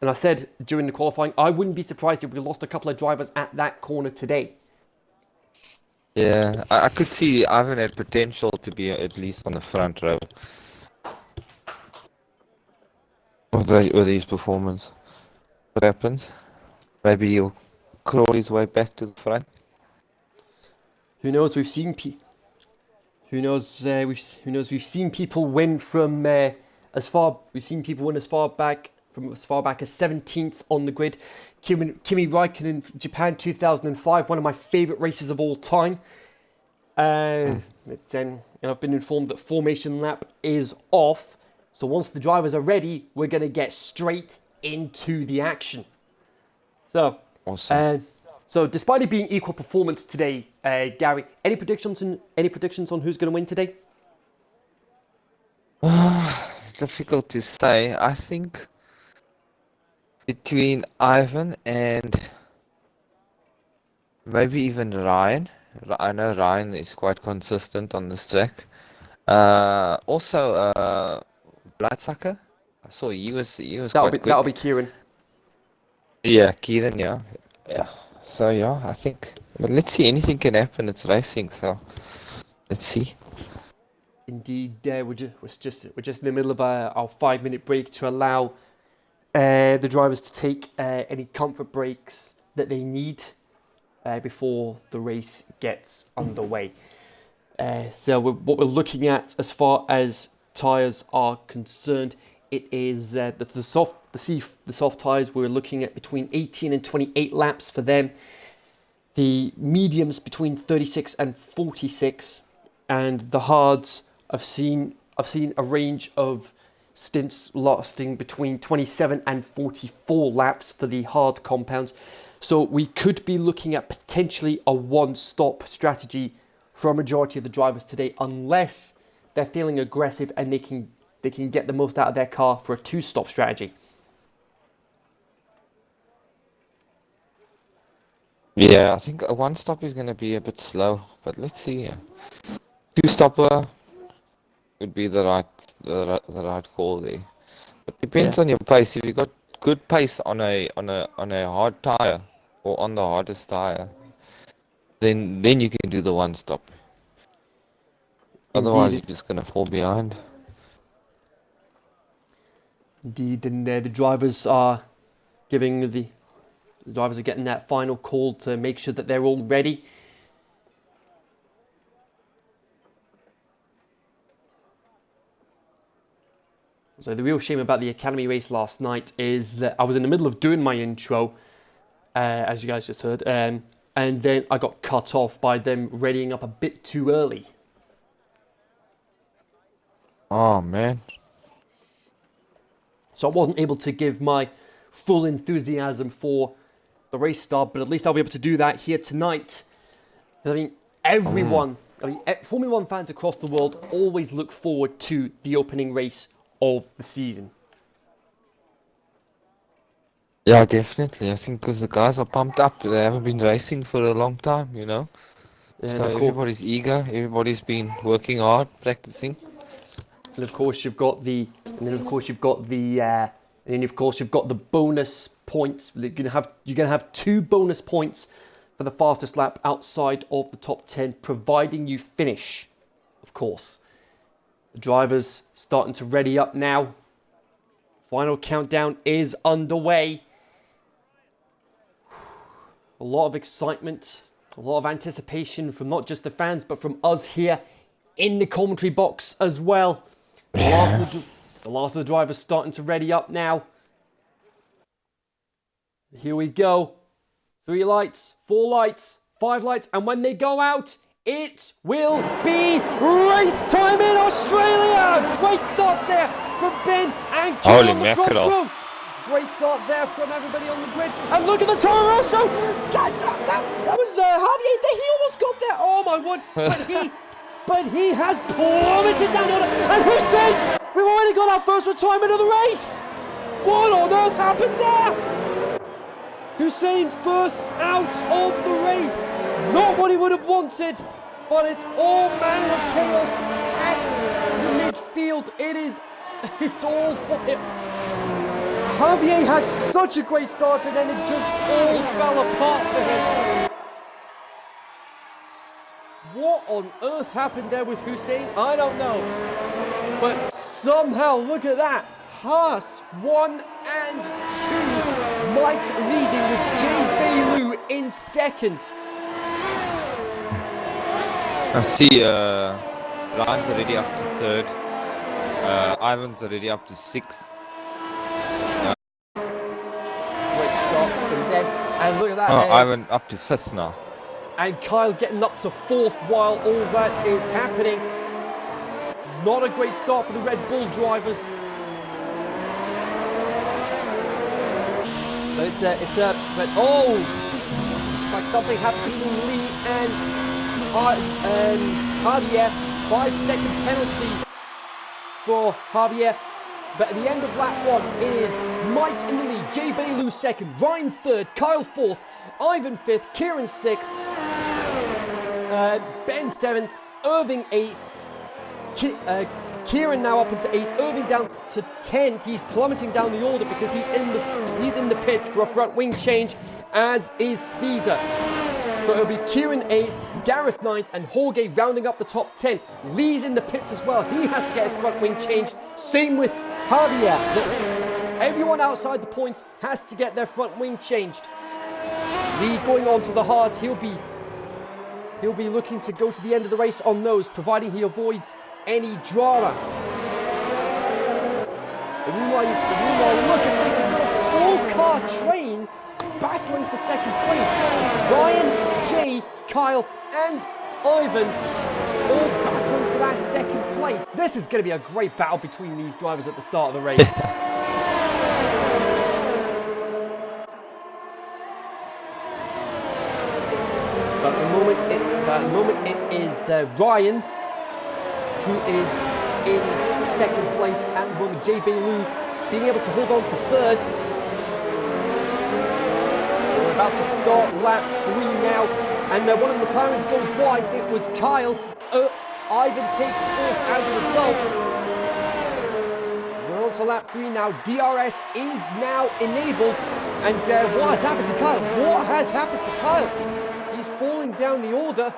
I said during the qualifying, I wouldn't be surprised if we lost a couple of drivers at that corner today. Yeah, I could see Ivan had potential to be at least on the front row with his performance. What happens? Maybe he'll crawl his way back to the front. Who knows? We've seen We've seen people win from as far back as 17th on the grid. Kimi Räikkönen, Japan 2005, one of my favourite races of all time. And I've been informed that formation lap is off. So once the drivers are ready, we're going to get straight into the action. So, awesome. So despite it being equal performance today, Gary, any predictions on who's going to win today? Difficult to say. I think between Ivan and maybe even Ryan. I know Ryan is quite consistent on this track. Also, Bloodsucker. I saw he was that'll be Kieran. Yeah, Kieran. Yeah. So yeah, I think. But let's see. Anything can happen. It's racing, so let's see. Indeed, we're just in the middle of our 5-minute break to allow the drivers to take any comfort breaks that they need before the race gets underway. So what we're looking at as far as tyres are concerned, it is the soft tyres. We're looking at between 18 and 28 laps for them. The mediums between 36 and 46. and the hards, I've seen a range of stints lasting between 27 and 44 laps for the hard compounds. So we could be looking at potentially a one-stop strategy for a majority of the drivers today, unless they're feeling aggressive and they can get the most out of their car for a two-stop strategy. Yeah, I think a one-stop is going to be a bit slow, but let's see. Two-stopper would be the right call there. It depends on your pace. If you got good pace on a hard tire or on the hardest tire, then you can do the one-stop. Otherwise, you're just going to fall behind. Indeed, and the drivers are getting that final call to make sure that they're all ready. So the real shame about the Academy race last night is that I was in the middle of doing my intro, as you guys just heard, and then I got cut off by them readying up a bit too early. Oh, man. So I wasn't able to give my full enthusiasm for the race start, but at least I'll be able to do that here tonight. I mean, Formula 1 fans across the world always look forward to the opening race of the season. Yeah, definitely. I think because the guys are pumped up. They haven't been racing for a long time, you know. So everybody's eager. Everybody's been working hard, practicing. And of course you've got the bonus points. You're gonna have 2 bonus points for the fastest lap outside of the top 10, providing you finish, of course. The drivers starting to ready up now. Final countdown is underway. A lot of excitement, a lot of anticipation from not just the fans, but from us here in the commentary box as well. The last of the drivers starting to ready up now. Here we go. 3 lights, 4 lights, 5 lights, and when they go out, it will be race time in Australia! Great start there from Ben and Kieran on the front row. Great start there from everybody on the grid. And look at the Toro Rosso! That was Javier. He almost got there. Oh my word! But he has plummeted down the order. And Hussein, we've already got our first retirement of the race. What on earth happened there? Hussein first out of the race. Not what he would have wanted, but it's all manner of chaos at the midfield. It's all for him. Javier had such a great start and then it just all fell apart for him. What on earth happened there with Hussein? I don't know. But somehow, look at that. Haas 1 and 2. Mike leading with Jay Bailu in second. I see Ryan's already up to 3rd. Ivan's already up to 6th. Great start from them. And look at that. Ivan up to 5th now. And Kyle getting up to 4th while all that is happening. Not a great start for the Red Bull drivers. But like something happened between Lee and Javier. 5-second penalty for Javier. But at the end of lap 1 is Mike in the lead, Jay Bailu 2nd, Ryan 3rd, Kyle 4th, Ivan 5th, Kieran 6th, Ben 7th, Irving 8th, Kieran now up into 8th, Irving down to 10th. He's plummeting down the order because he's in the pits for a front wing change, as is Caesar. So it'll be Kieran 8th, Gareth 9th, and Jorge rounding up the top 10. Lee's in the pits as well. He has to get his front wing changed. Same with Javier. Everyone outside the points has to get their front wing changed. Lee going on to the hards. He'll be looking to go to the end of the race on those, providing he avoids any drama. Meanwhile, look at this. You've got a 4-car train battling for second place. Ryan, Jay, Kyle, and Ivan all battling battling for that second place. This is going to be a great battle between these drivers at the start of the race. But at the moment it is Ryan who is in second place at the moment. J. Bailu being able to hold on to third. We're about to start lap 3 now, and one of the McLarens goes wide. It was Kyle. Ivan takes fourth as a result. We're on to lap 3 now. DRS is now enabled, and what has happened to Kyle? What has happened to Kyle? He's falling down the order.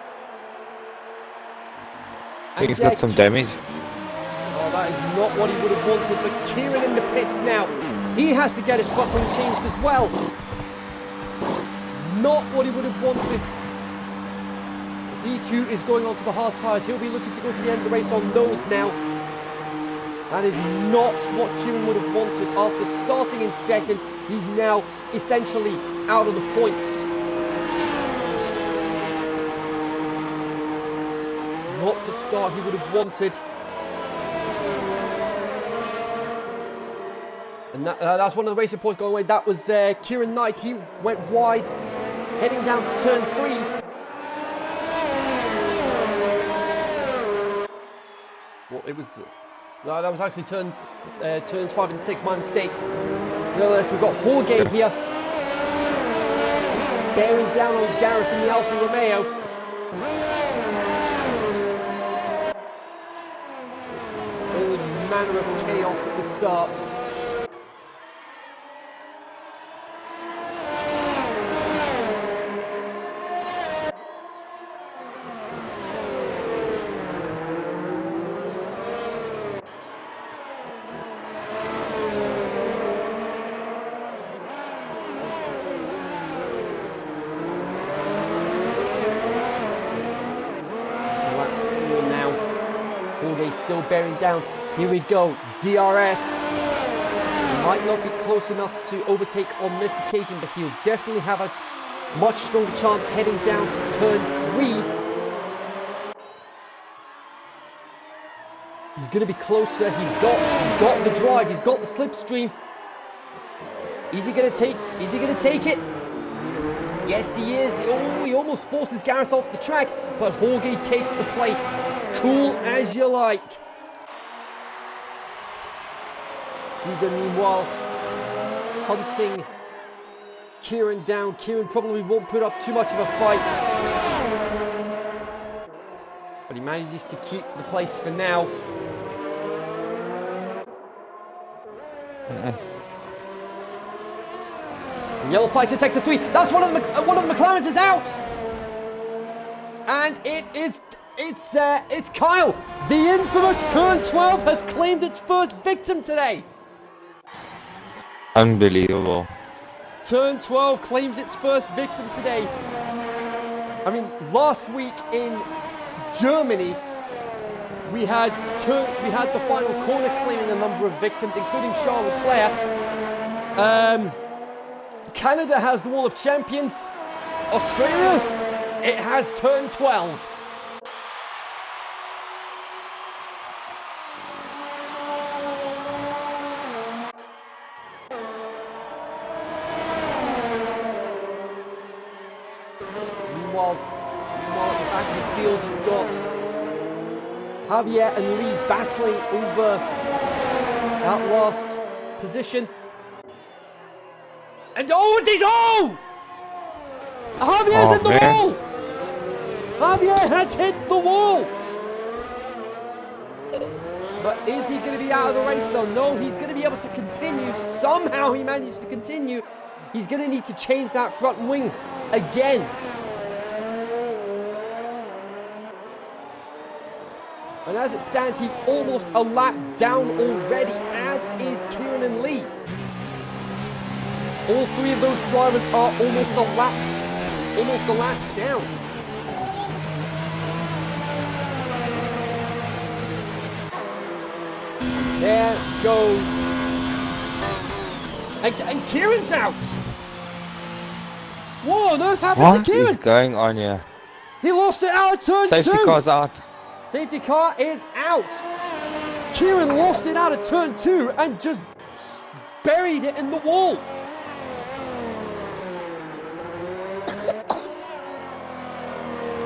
And he's got some damage. Oh, that is not what he would have wanted, but Kieran in the pits now. He has to get his front wing changed as well. Not what he would have wanted. He too is going on to the hard tyres. He'll be looking to go to the end of the race on those now. That is not what Kieran would have wanted. After starting in second, he's now essentially out of the points. Not the start he would have wanted. And that's one of the racing points going away. That was Kieran Knight. He went wide, heading down to turn 3. Well, it was... No, that was actually turns 5 and 6, my mistake. Nevertheless, we've got Jorge here. Bearing down on Gareth in the Alfa Romeo. All manner of chaos at the start. Still bearing down. Here we go. DRS. He might not be close enough to overtake on this occasion, but he'll definitely have a much stronger chance heading down to turn 3. He's going to be closer. He's got the drive. He's got the slipstream. Is he going to take it? Yes, he is. Oh, he almost forces Gareth off the track, but Jorge takes the place. Cool as you like. Caesar, meanwhile, hunting Kieran down. Kieran probably won't put up too much of a fight, but he manages to keep the place for now. Yellow flags in sector 3. That's one of the McLarens is out, and it's Kyle. The infamous turn 12 has claimed its first victim today. Unbelievable. Turn 12 claims its first victim today. I mean, last week in Germany, we had the final corner claiming a number of victims, including Charles Leclerc. Canada has the Wall of Champions. Australia, it has turn 12. Meanwhile, at the back of the field, you've got Javier and Lee battling over that last position. And Javier's in the wall! Javier has hit the wall! But is he going to be out of the race though? No, he's going to be able to continue. Somehow he manages to continue. He's going to need to change that front wing again. And as it stands, he's almost a lap down already, as is Kieran and Lee. All 3 of those drivers are almost a lap down. There goes. And Kieran's out. What on earth happened to Kieran? What is going on here? He lost it out of turn 2. Safety car's out. Safety car is out. Kieran lost it out of turn 2 and just buried it in the wall.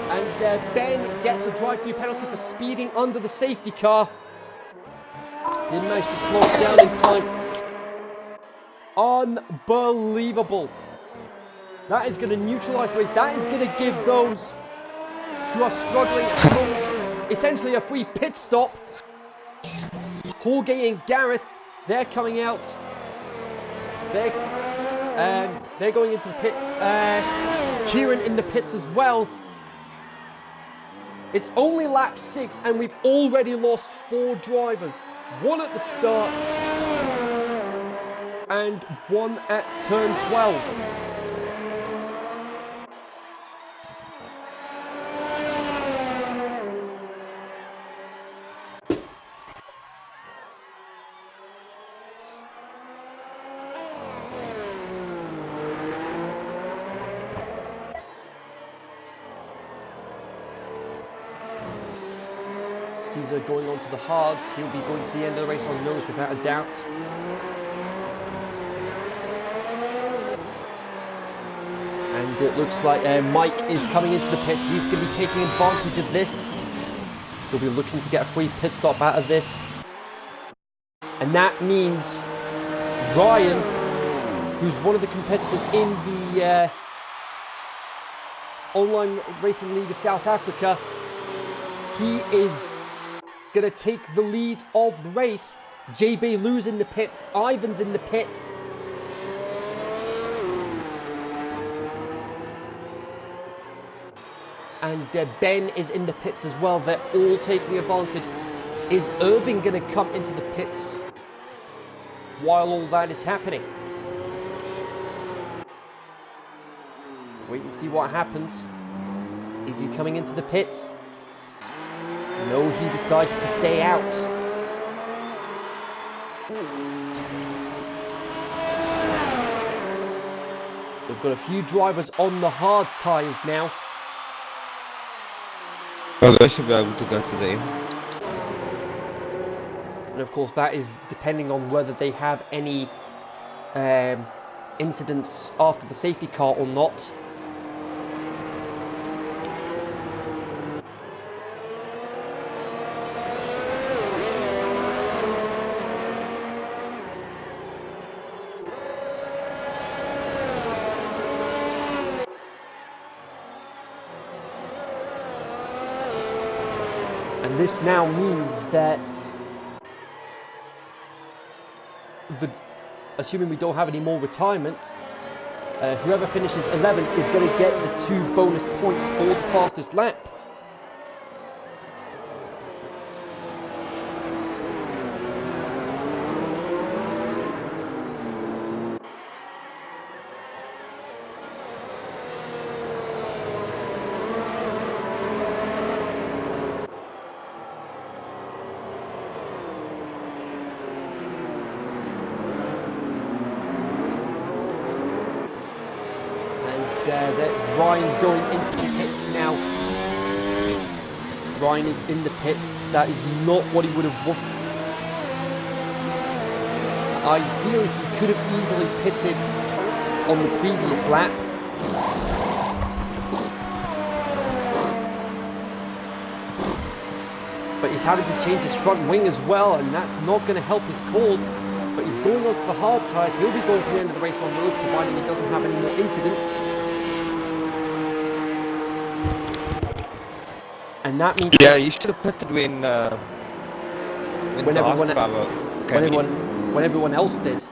And Ben gets a drive-through penalty for speeding under the safety car. Didn't manage to slow it down in time. Unbelievable. That is going to neutralise the race. That is going to give those who are struggling at the moment essentially a free pit stop. Jorge and Gareth, they're coming out. They're going into the pits. Kieran in the pits as well. It's only lap 6 and we've already lost 4 drivers. 1 at the start and 1 at turn 12. Caesar going on to the hards. He'll be going to the end of the race on nose without a doubt. And it looks like Mike is coming into the pits. He's going to be taking advantage of this. He'll be looking to get a free pit stop out of this. And that means Ryan, who's one of the competitors in the Online Racing League of South Africa, he is going to take the lead of the race. JB Lou's in the pits, Ivan's in the pits. And Ben is in the pits as well. They're all taking advantage. Is Irving going to come into the pits while all that is happening? Wait and see what happens. Is he coming into the pits? No, he decides to stay out. We've got a few drivers on the hard tyres now. Well, they should be able to go to the end. And of course that is depending on whether they have any incidents after the safety car or not. And this now means that assuming we don't have any more retirements, whoever finishes 11th is going to get the 2 bonus points for the fastest lap. Ryan going into the pits now. Ryan is in the pits. That is not what he would have wanted. Ideally, he could have easily pitted on the previous lap. But he's having to change his front wing as well, and that's not going to help his cause. But he's going onto the hard tyres. He'll be going to the end of the race on those, providing he doesn't have any more incidents. And that means you should have put it when everyone else did.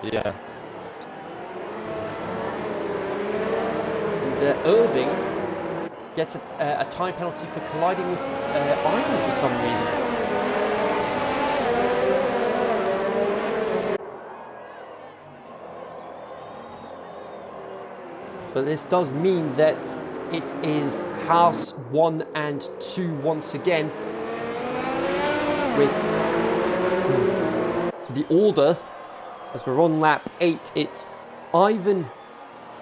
Yeah. And Irving gets a time penalty for colliding with Ivan for some reason. But this does mean that it is Haas 1 and 2 once again. So the order, as we're on lap 8, it's Ivan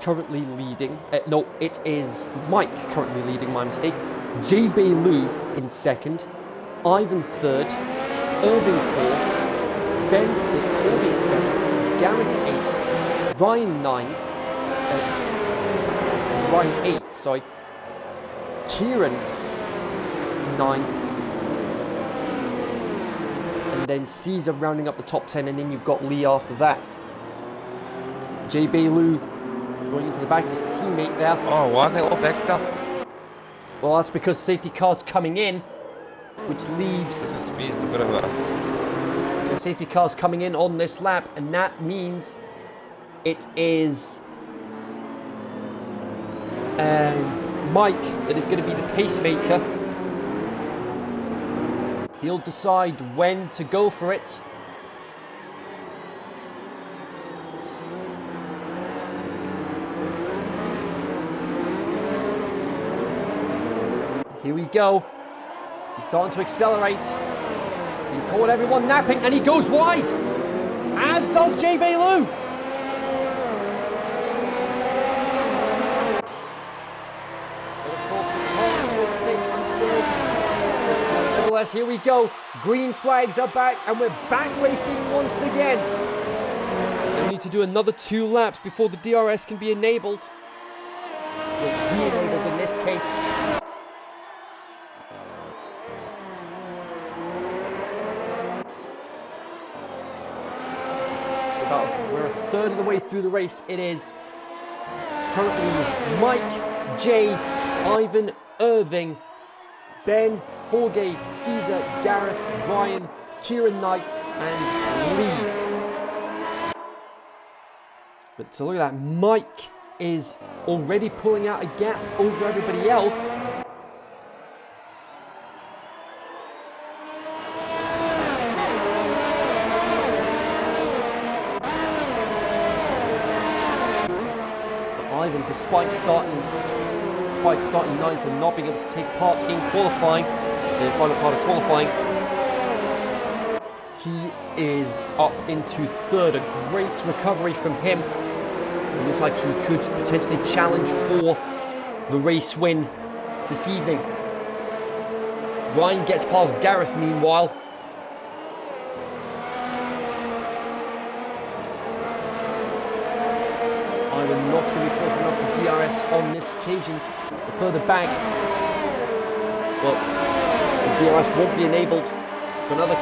currently leading. No, it is Mike currently leading, my mistake. JB Lou in second, Ivan third, Irving fourth, Ben sixth, Jorge seventh, Gareth eighth, Ryan ninth, Ryan eighth, sorry, Kieran ninth, and then Caesar rounding up the top 10, and then you've got Lee after that. JB Lou going into the back of his teammate there. Oh, why are they all backed up? Well, that's because safety car's coming in, which leaves... Just to me, it's a bit of a... So safety car's coming in on this lap, and that means it is Mike that is going to be the pacemaker. He'll decide when to go for it. Here we go. He's starting to accelerate. He caught everyone napping, and he goes wide, as does JB Lou. But of course, the cars will take until. Nevertheless, here we go. Green flags are back, and we're back racing once again. We need to do another 2 laps before the DRS can be enabled. Well, de-enabled in this case. We're a third of the way through the race. It is currently Mike, Jay, Ivan, Irving, Ben, Jorge, Caesar, Gareth, Ryan, Kieran Knight, and Lee. But to look at that, Mike is already pulling out a gap over everybody else. Ivan, despite starting ninth and not being able to take part in qualifying, the final part of qualifying, he is up into third. A great recovery from him. It looks like he could potentially challenge for the race win this evening. Ryan gets past Gareth meanwhile. Ivan not going to be close enough for DRS on this occasion. The further back, well, the DRS won't be enabled for another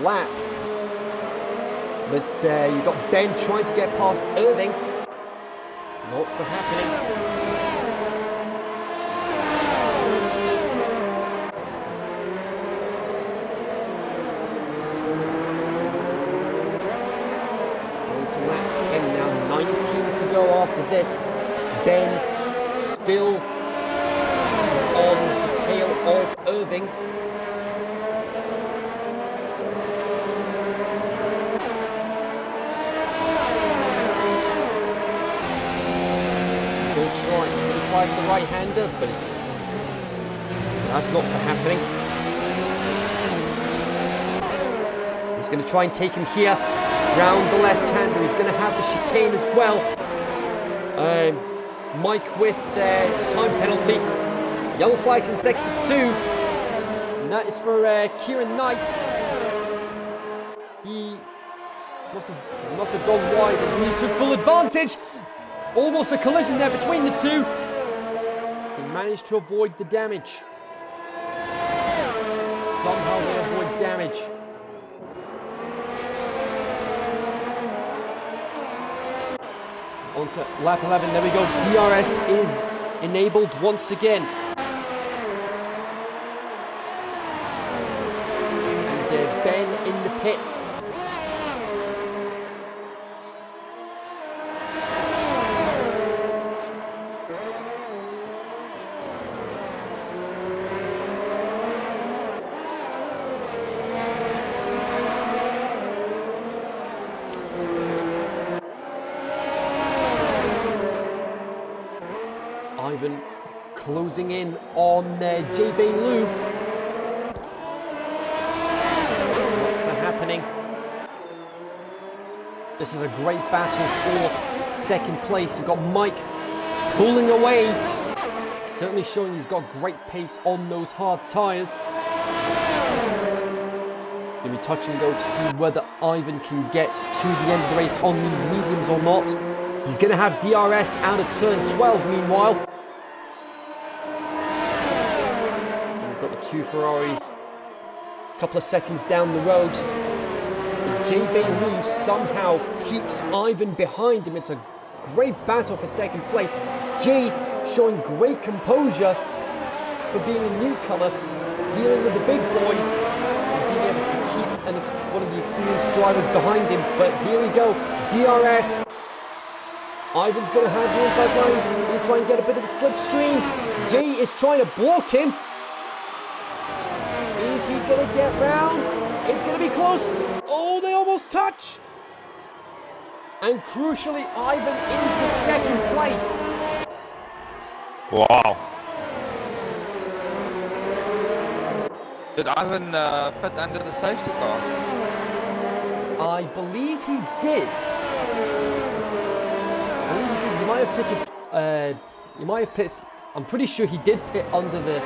lap. But you've got Ben trying to get past Irving. Not for happening. Lap 10 now, 19 to go after this. Ben still on the tail of Irving. He'll try for the right-hander, but that's not for happening. He's going to try and take him here. Round the left-hander, he's going to have the chicane as well. Mike with the time penalty. Yellow flags in sector 2. And that is for Kieran Knight. He must have gone wide and he took full advantage. Almost a collision there between the two. He managed to avoid the damage. Somehow they avoid damage. On to lap 11, there we go. DRS is enabled once again. And Ben in the pits. Ivan closing in on JB Lou. What's happening? This is a great battle for second place. We've got Mike pulling away. Certainly showing he's got great pace on those hard tyres. Going to be touch and go to see whether Ivan can get to the end of the race on these mediums or not. He's going to have DRS out of turn 12 meanwhile. And we've got the two Ferraris a couple of seconds down the road. Jay Beirut somehow keeps Ivan behind him. It's a great battle for second place. Jay showing great composure for being a newcomer, dealing with the big boys, and being able to keep one of the experienced drivers behind him. But here we go, DRS. Ivan's going to have the inside line. He's going to try and get a bit of the slipstream. Jay is trying to block him. Is he going to get round? It's going to be close. Oh, they almost touch. And crucially, Ivan into second place. Wow. Did Ivan put under the safety car? I believe he did. He might have pitted. I'm pretty sure he did pit under the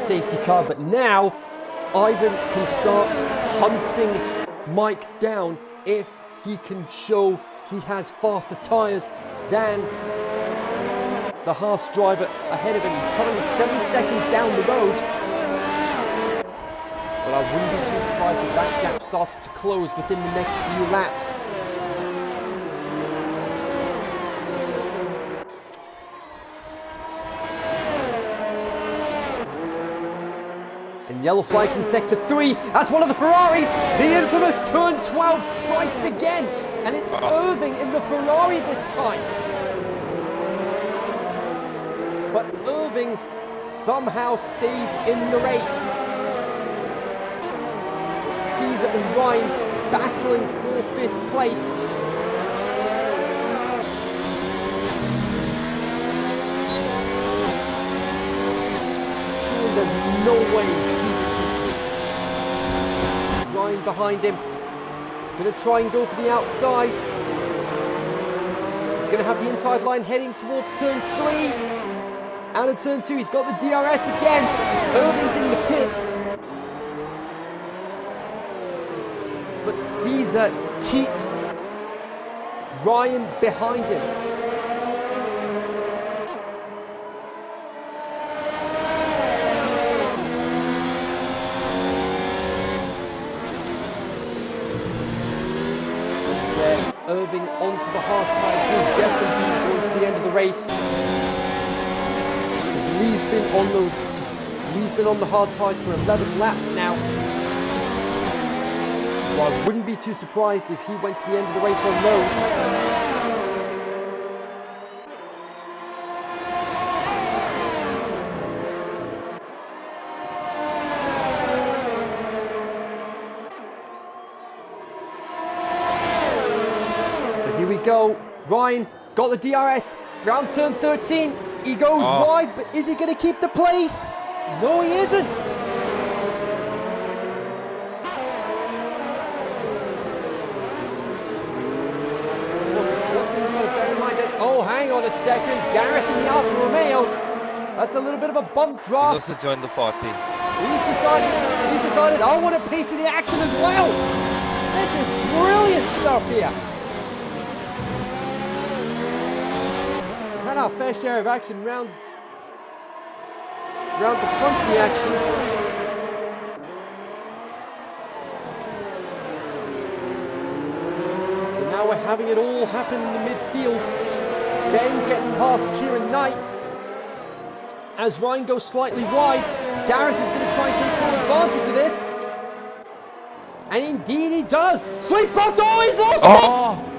safety car, but now Ivan can start hunting Mike down if he can show he has faster tyres than the Haas driver ahead of him. He's currently 7 seconds down the road. But I wouldn't be too surprised if that gap started to close within the next few laps. And yellow flags in sector 3. That's one of the Ferraris. The infamous turn 12 strikes again. And it's Irving in the Ferrari this time. But Irving somehow stays in the race. Caesar and Ryan battling for 5th place. Surely there's no way. Ryan behind him. Going to try and go for the outside. He's going to have the inside line heading towards turn 3. Out of turn 2, he's got the DRS again. Irving's in the pits. But Caesar keeps Ryan behind him. Irving onto the hard tyres will definitely be going to the end of the race. Lee's been on the hard tyres for 11 laps now. So I wouldn't be too surprised if he went to the end of the race on those. Go. Ryan got the DRS round turn 13. He goes wide, but is he going to keep the place? No, he isn't. Oh, hang on a second. Gareth in the Alfa Romeo. That's a little bit of a bump drop. He's also joined the party. He's decided I want a piece of the action as well. This is brilliant stuff here. Had our fair share of action round the front of the action. And now we're having it all happen in the midfield. Ben gets past Kieran Knight. As Ryan goes slightly wide, Gareth is going to try and take full advantage of this. And indeed he does. Sweet spot, oh, he's lost it!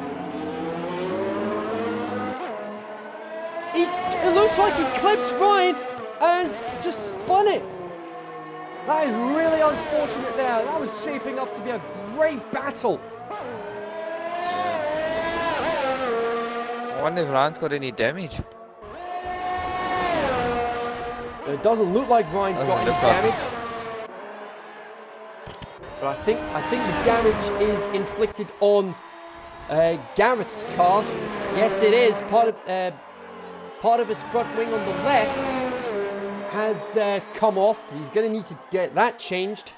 It looks like he clipped Ryan and just spun it. That is really unfortunate there. That was shaping up to be a great battle. I wonder if Ryan's got any damage. It doesn't look like Ryan's got any damage. But I think the damage is inflicted on Gareth's car. Yes, it is. Part of his front wing on the left. has come off. He's going to need to get that changed.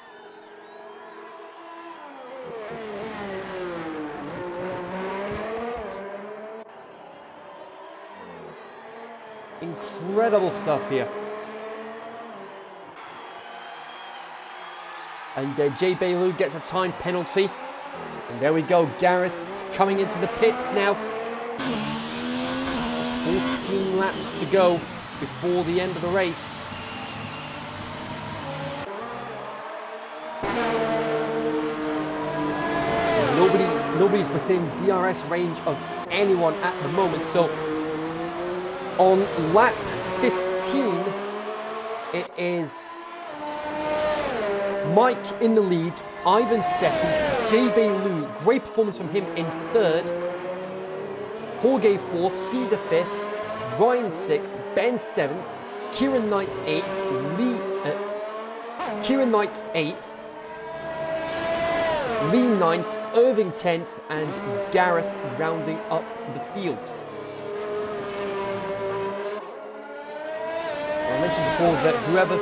Incredible stuff here. And Jay Bailu gets a time penalty. And there we go, Gareth coming into the pits now. 14 laps to go before the end of the race. Nobody's within DRS range of anyone at the moment. So on lap 15, it is Mike in the lead, Ivan second, Jay Bailu, great performance from him in third, Jorge fourth, Caesar fifth, Ryan sixth, Ben seventh, Kieran Knight eighth, Lee ninth, Irving 10th, and Gareth rounding up the field. I mentioned before that whoever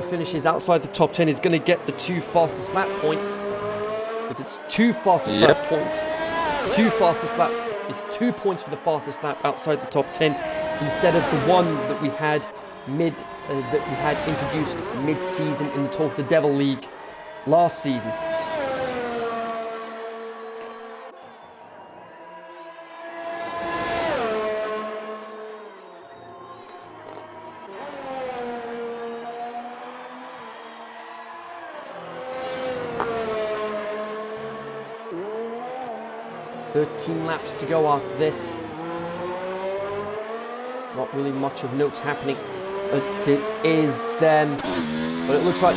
finishes outside the top 10 is going to get the 2 fastest lap points. Because it's 2 fastest lap points. 2 fastest lap. It's 2 points for the fastest lap outside the top 10 instead of the one that we had introduced mid-season in the Talk of the Devil League last season. "13 laps to go after this. Not really much of note happening. But it looks like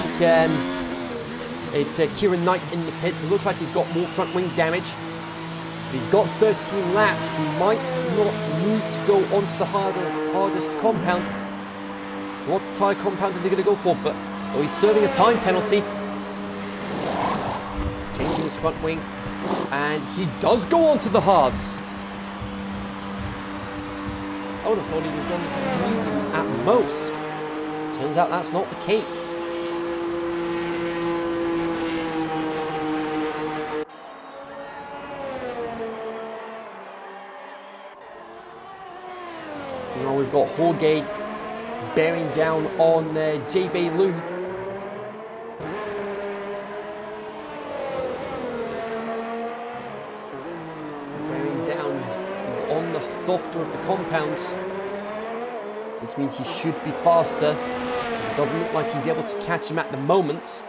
it's Kieran Knight in the pits. It looks like he's got more front wing damage. He's got 13 laps. He might not need to go onto the hardest compound. What tyre compound are they going to go for? But he's serving a time penalty. Changing his front wing. And he does go onto the hards. I would have thought he would have done mediums at most. Turns out that's not the case. Now we've got Jorge bearing down on Jay Bailu. Bearing down, he's on the softer of the compounds, which means he should be faster. It doesn't look like he's able to catch him at the moment.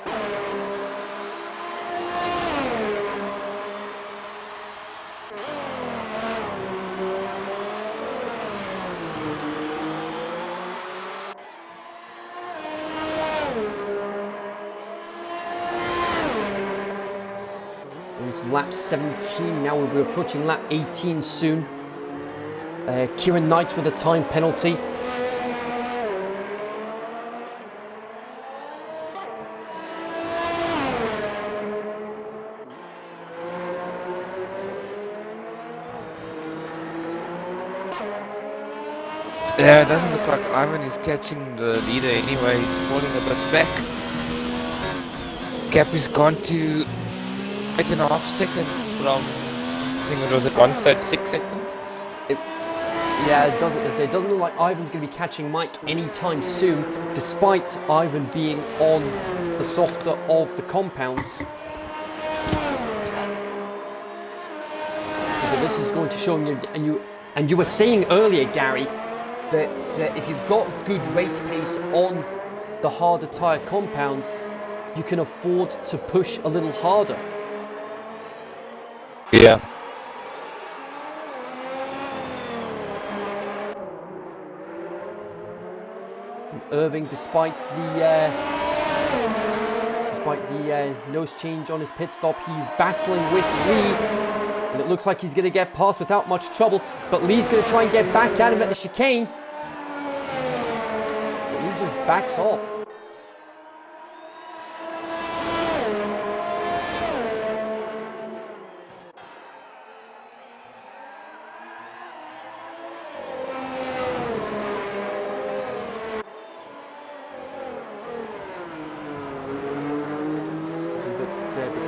Into lap 17 now. We'll be approaching lap 18 soon. Kieran Knight with a time penalty. Yeah, it doesn't look like Ivan is catching the leader anyway. He's falling a bit back. Gap has gone to 8.5 seconds from, I think it was at 136 seconds. It doesn't look like Ivan's going to be catching Mike anytime soon, despite Ivan being on the softer of the compounds. But this is going to show you, and you were saying earlier, Gary, that if you've got good race pace on the harder tyre compounds, you can afford to push a little harder. Yeah. Irving, despite the nose change on his pit stop, he's battling with Lee, and it looks like he's going to get past without much trouble. But Lee's going to try and get back at him at the chicane. But Lee just backs off.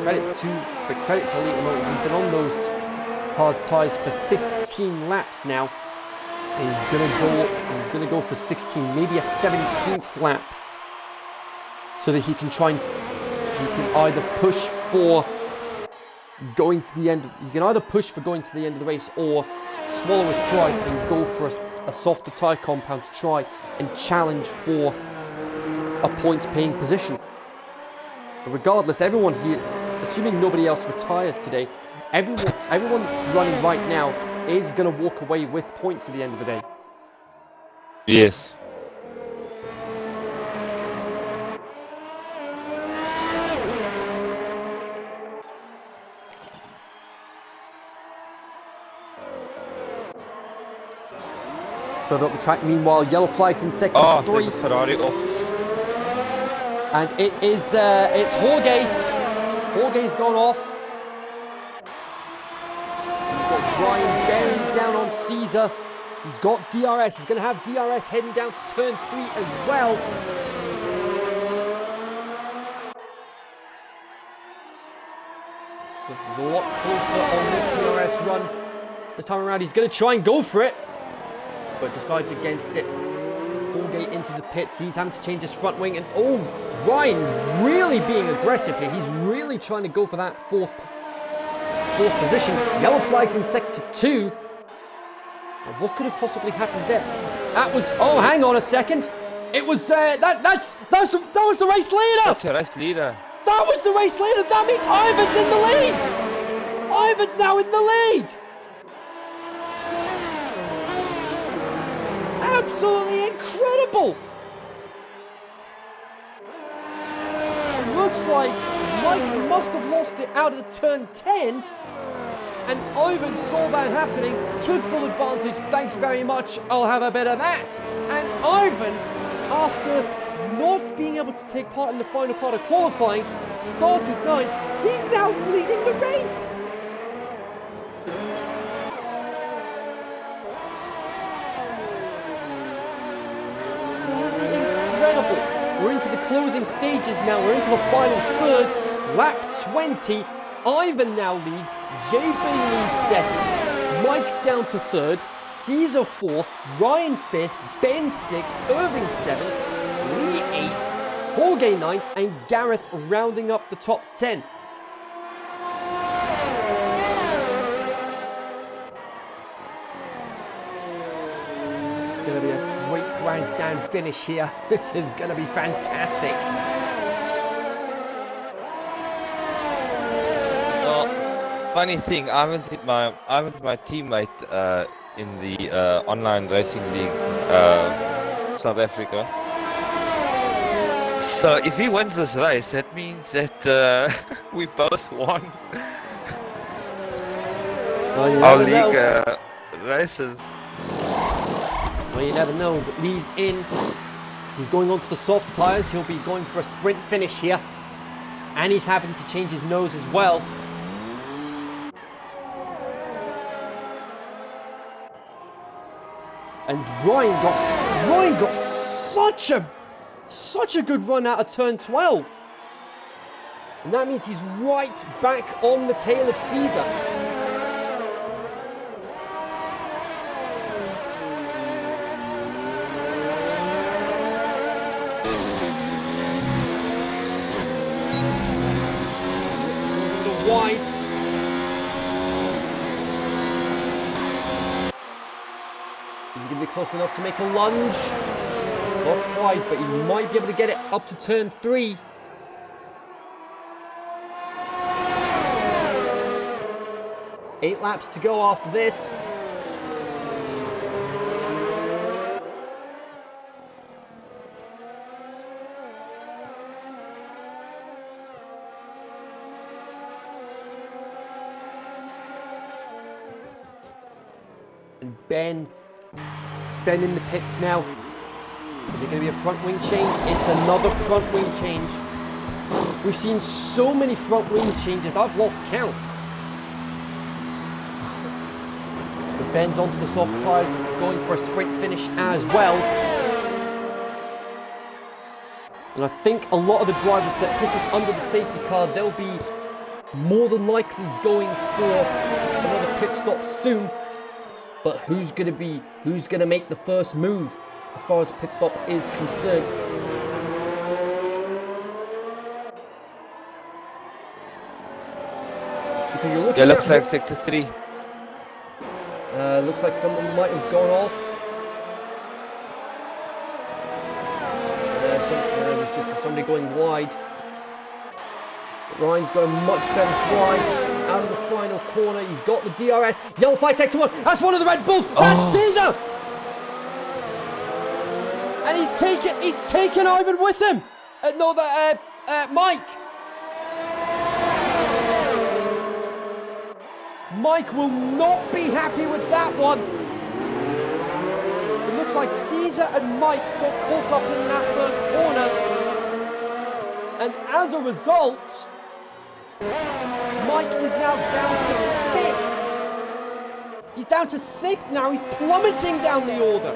credit to Elite Motor. He's been on those hard tyres for 15 laps now. And he's gonna go for 16, maybe a 17th lap, so that he can either push for going to the end. He can either push for going to the end of the race or swallow his pride and go for a softer tyre compound to try and challenge for a points-paying position. But regardless, everyone here, assuming nobody else retires today, everyone that's running right now is going to walk away with points at the end of the day. Yes. Further up the track, meanwhile, yellow flags in sector 3. There's a Ferrari off. And it's Jorge. Jorge's gone off. He's got Brian bearing down on Caesar. He's got DRS. He's going to have DRS heading down to turn 3 as well. So he's a lot closer on this DRS run. This time around, he's going to try and go for it, but decides against it. Jorge into the pits. He's having to change his front wing. And oh, Ryan really being aggressive here. He's really trying to go for that fourth position. Yellow flags in sector 2. Now, what could have possibly happened there? That was, oh, hang on a second. It was, that was the race leader. That's the race leader. That was the race leader. That means Ivan's in the lead. Ivan's now in the lead. Absolutely incredible! Looks like Mike must have lost it out of turn 10, and Ivan saw that happening, took full advantage. Thank you very much, I'll have a bit of that. And Ivan, after not being able to take part in the final part of qualifying, started 9th. He's now leading the race! We're into the closing stages now. We're into the final third. Lap 20. Ivan now leads. Jay Bailey second. Mike down to third. Caesar fourth. Ryan fifth. Ben sixth. Irving seventh. Lee eighth. Jorge ninth. And Gareth rounding up the top 10. Gonna be a great grandstand finish here. This is going to be fantastic. Funny thing, Ivan's my teammate in the online racing league, South Africa. So if he wins this race, that means that we both won our league races. Well, you never know, but Lee's in. He's going on to the soft tyres. He'll be going for a sprint finish here. And he's having to change his nose as well. And Ryan got such a good run out of turn 12. And that means he's right back on the tail of Caesar. Wide. Is he going to be close enough to make a lunge? Not quite, but he might be able to get it up to turn 3. Eight laps to go after this. And Ben in the pits now. Is it going to be a front wing change? It's another front wing change. We've seen so many front wing changes, I've lost count. But Ben's onto the soft tyres, going for a sprint finish as well. And I think a lot of the drivers that pitted under the safety car, they'll be more than likely going for another pit stop soon. But who's gonna make the first move as far as pit stop is concerned? Because you're looking Yellow at flag sector 3. looks like someone might have gone off. It was just somebody going wide. But Ryan's got a much better drive out of the final corner. He's got the DRS. Yellow flag sector 1. That's one of the Red Bulls. That's Caesar. And he's taken Ivan with him. Mike. Mike will not be happy with that one. It looks like Caesar and Mike got caught up in that first corner. And as a result, Mike is now down to 5th. He's down to 6th now. He's plummeting down the order.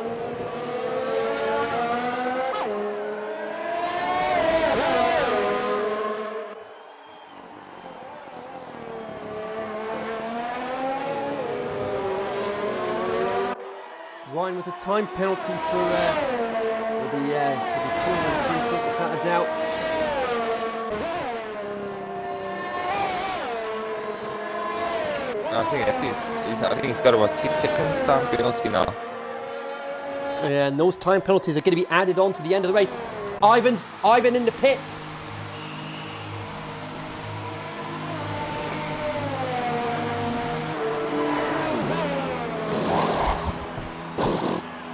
Ryan with a time penalty for the corner, without a doubt. I think he's got about 6 seconds time penalty now. And those time penalties are going to be added on to the end of the race. Ivan in the pits.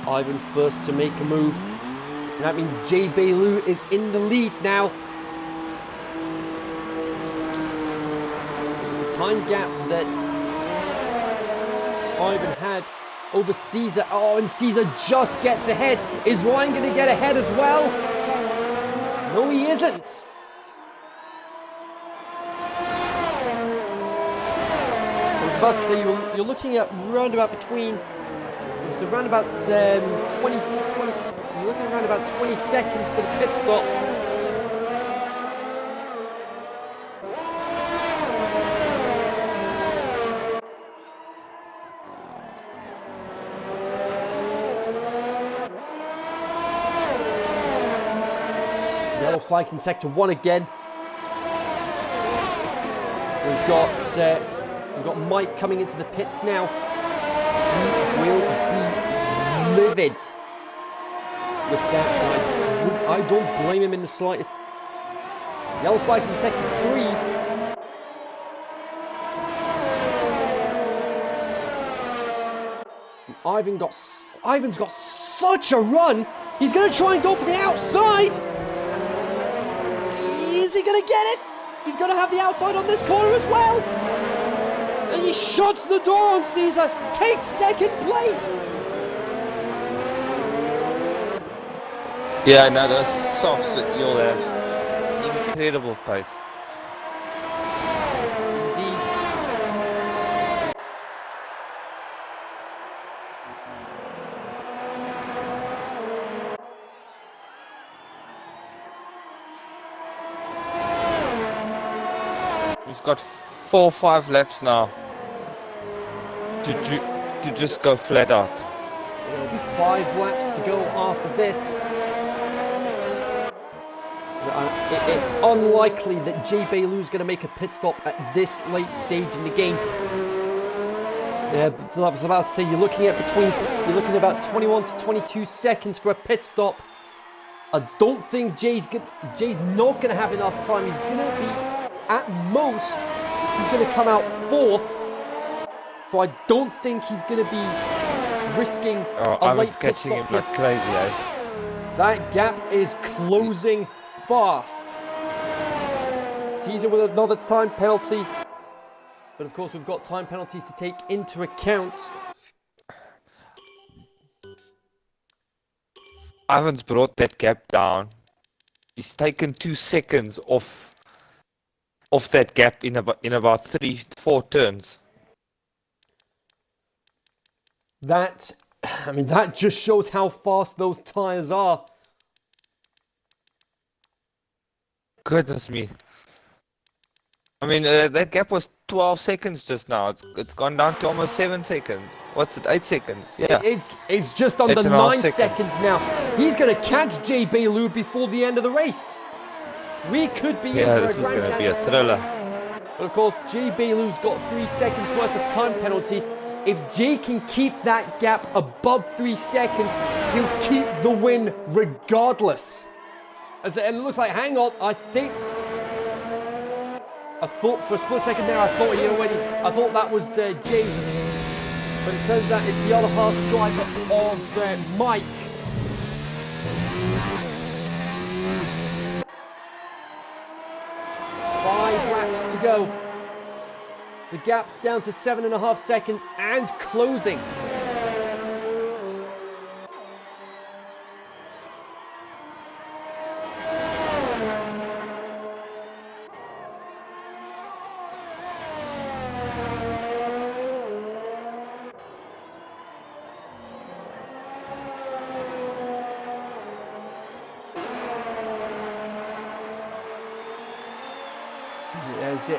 Ivan first to make a move. And that means Jay Bailu is in the lead now. The time gap that Ivan had over Caesar. Oh, and Caesar just gets ahead. Is Ryan going to get ahead as well? No, he isn't. I was about to say, you're looking at roundabout between... So around about 20, you're looking around about 20 seconds for the pit stop. Yellow flags in sector 1 again. We've got Mike coming into the pits now. He will be livid with that. I don't blame him in the slightest. Yellow flags in sector 3. Ivan's got such a run. He's going to try and go for the outside. Is he going to get it? He's going to have the outside on this corner as well. And he shuts the door on Caesar, takes second place. Yeah, no, those softs that you'll have incredible pace. Indeed. We've got 4 or 5 laps now to just go flat out. There'll be 5 laps to go after this. It's unlikely that Jay Bailu's going to make a pit stop at this late stage in the game. Yeah, but I was about to say you're looking at about 21 to 22 seconds for a pit stop. I don't think Jay's not going to have enough time. He's going to be at most. He's going to come out 4th. So I don't think he's going to be risking a late pit catching stop him like crazy, eh? That gap is closing fast. Caesar with another time penalty. But of course we've got time penalties to take into account. Ivan's brought that gap down. He's taken 2 seconds off that gap in about 3-4 turns. That just shows how fast those tyres are. Goodness me. I mean, that gap was 12 seconds just now. It's gone down to almost 7 seconds. What's it? 8 seconds. Yeah. It's just under 8.5 9 seconds. seconds now. He's going to catch JB Lou before the end of the race. We could be in for This a is going to grand be a slam. thriller. But of course, JB Lou's got 3 seconds worth of time penalties. If Jay can keep that gap above 3 seconds, he'll keep the win regardless. And it looks like, hang on, I thought for a split second there, I thought that was Jay. But it turns out it's the other half driver of Mike. Five laps to go. The gap's down to 7.5 seconds and closing.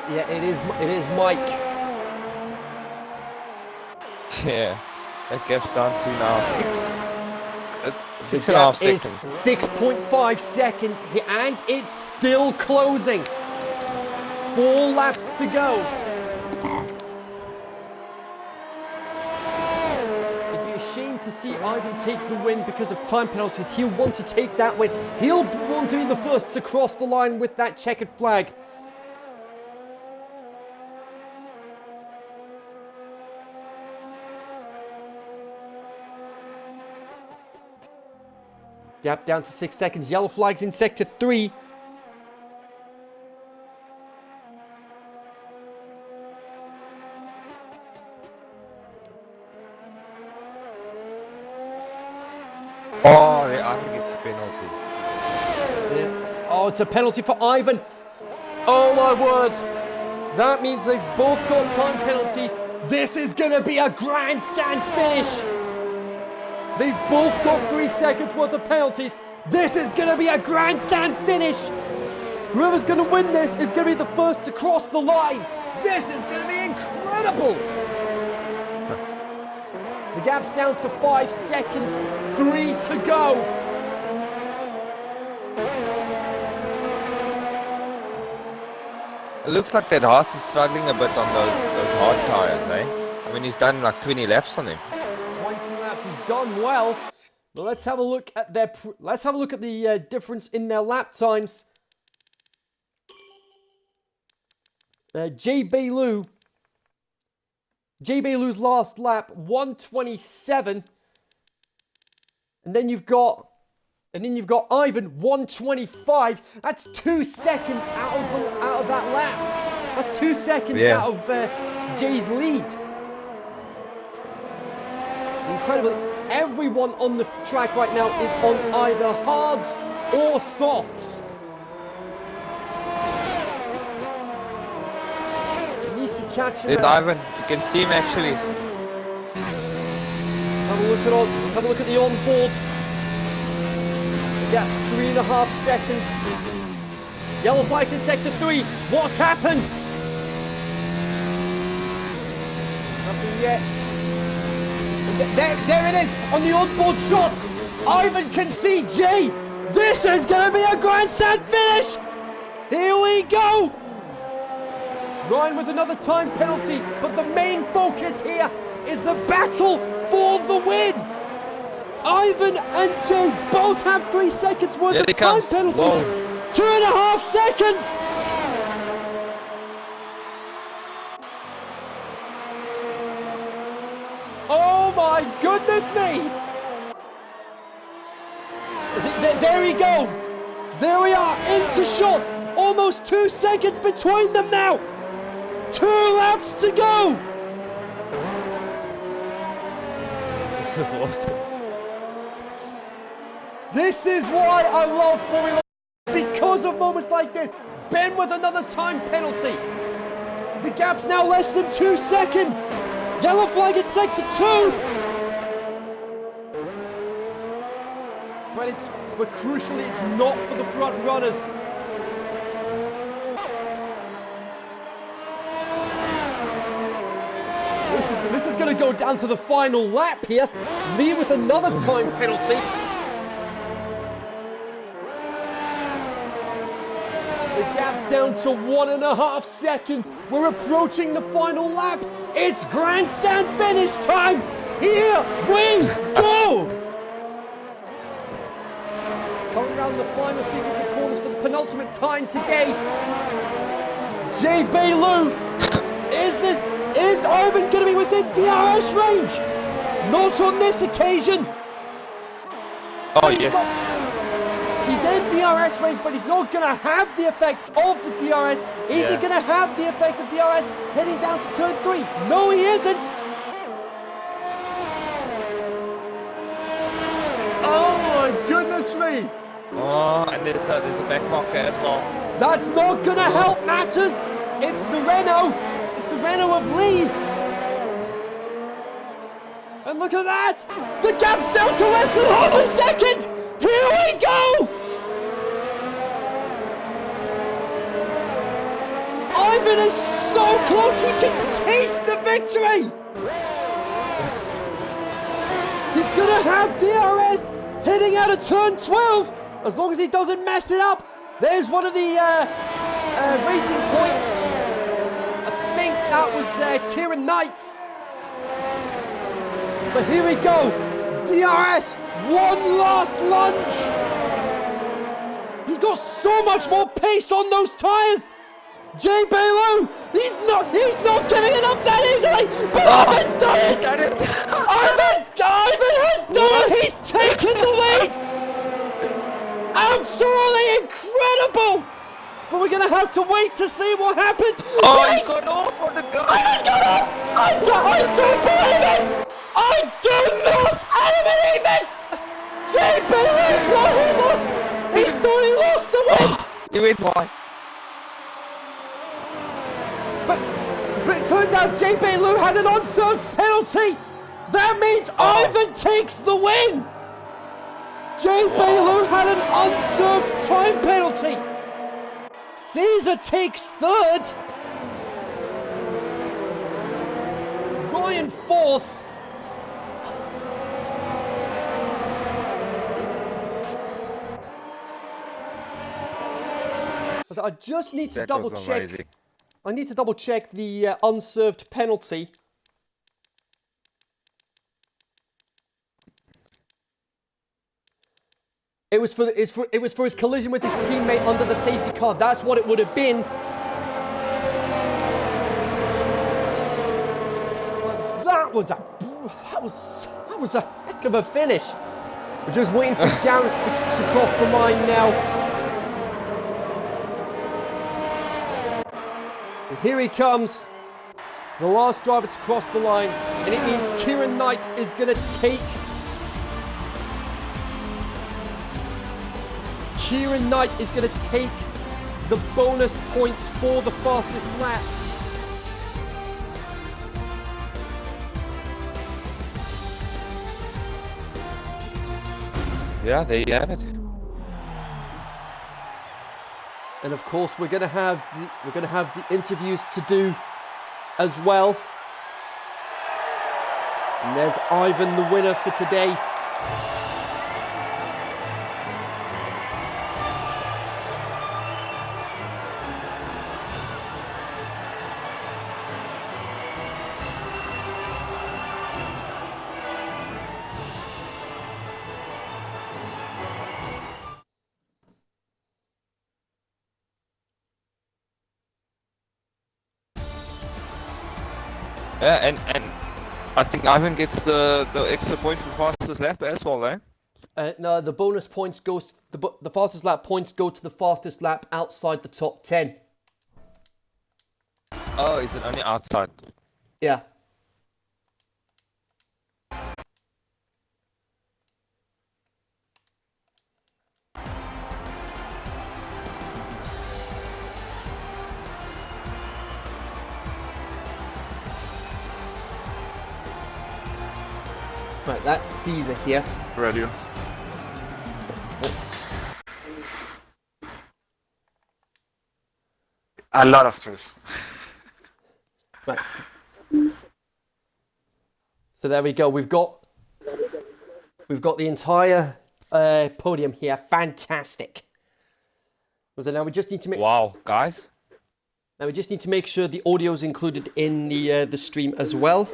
Yeah, it is Mike. Yeah. That gap's down to now 6. It's 6.5 seconds. 6.5 seconds, and it's still closing. 4 laps to go. It'd be a shame to see Ivan take the win because of time penalties. He'll want to take that win. He'll want to be the first to cross the line with that checkered flag. Gap down to 6 seconds. Yellow flag's in sector 3. Oh, Ivan gets a penalty. Yeah. Oh, it's a penalty for Ivan. Oh my word. That means they've both got time penalties. This is going to be a grandstand finish. They've both got 3 seconds worth of penalties. This is going to be a grandstand finish. Whoever's going to win this is going to be the first to cross the line. This is going to be incredible. The gap's down to 5 seconds. 3 to go. It looks like that Haas is struggling a bit on those hard tires, eh? I mean, he's done like 20 laps on them. 20 laps, he's done well. But let's have a look at the difference in their lap times. JB Lou's last lap 127, and then you've got Ivan 125. That's 2 seconds out of that lap. That's 2 seconds out of Jay's lead. Incredibly, everyone on the track right now is on either hards or softs. He needs to catch him. There's Ivan. You can see him actually. Have a look at the onboard. Yeah, 3.5 seconds. Yellow flags in sector 3. What's happened? Nothing yet. There it is on the onboard shot. Ivan can see Jay. This is going to be a grandstand finish. Here we go. Ryan with another time penalty, but the main focus here is the battle for the win. Ivan and Jay both have 3 seconds worth of time penalties. Whoa. 2.5 seconds. Oh my goodness me! There he goes! There we are, into shot! Almost 2 seconds between them now! 2 laps to go! This is awesome. This is why I love Formula 1, because of moments like this. Ben with another time penalty. The gap's now less than 2 seconds. Yellow flag in sector 2. But crucially, it's not for the front runners. going to go down to the final lap here. Me with another time penalty. The gap down to 1.5 seconds. We're approaching the final lap. It's grandstand finish time. Here we go. Coming around the final sequence of corners for the penultimate time today. J. Bailu, is Ivan going to be within DRS range? Not on this occasion. Oh, yes. He's in DRS range, but he's not going to have the effects of the DRS. Is he going to have the effects of DRS heading down to turn 3? No, he isn't. Oh my goodness me. Oh, and there's a back marker as well. That's not going to help matters. It's the Renault. It's the Renault of Lee. And look at that. The gap's down to less than half a second. Here we go. Ivan is so close. He can taste the victory. He's going to have DRS heading out of turn 12. As long as he doesn't mess it up. There's one of the racing points. I think that was Kieran Knight. But here we go. DRS, one last lunge. He's got so much more pace on those tires. Jay Bailu, he's not giving it up that easily. But Ivan's done it. Ivan has done it. He's taken the lead. Absolutely incredible! But we're going to have to wait to see what happens. Oh, he's got off on the go. Ivan's got off! I don't believe it! I do not believe it! Jay Bailu thought he lost! He thought he lost the win! You win why? But it turned out Jay Bailu had an unserved penalty! That means Ivan takes the win! Jay Bailu had an unserved time penalty. Caesar takes third. Ryan fourth. I just need to double check. I need to double check the unserved penalty. It was for his collision with his teammate under the safety car. That's what it would have been. That was a heck of a finish. We're just waiting for Garrett to cross the line now. And here he comes, the last driver to cross the line, and it means Kieran Knight is going to take. Kieran Knight is going to take the bonus points for the fastest lap. Yeah, there you have it. And of course, we're going to have the interviews to do as well. And there's Ivan, the winner for today. Yeah, and I think Ivan gets the extra point for fastest lap as well, eh? No, the bonus points goes. The fastest lap points go to the fastest lap outside the top 10. Oh, is it only outside? Yeah. Right, that's Caesar here. Radio. Let's... A lot of stress. Nice. So there we go. We've got the entire podium here. Fantastic. So now we just need to make. Wow, guys. Now we just need to make sure the audio is included in the stream as well.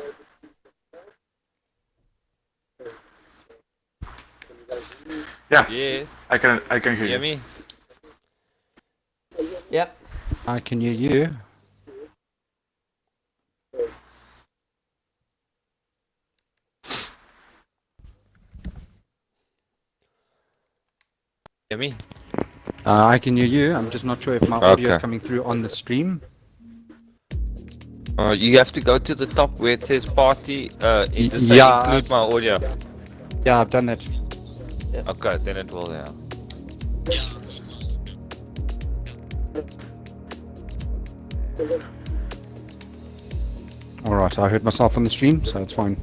Yeah. Yes. I can hear Hear you. me? Yep. I can hear you. Hear me? I can hear you. I'm just not sure if my audio is Okay. coming through on the stream. You have to go to the top where it says party. Just say yeah, include my audio. Yeah, I've done that. Okay, then it will, yeah. All right, I heard myself on the stream, so it's fine.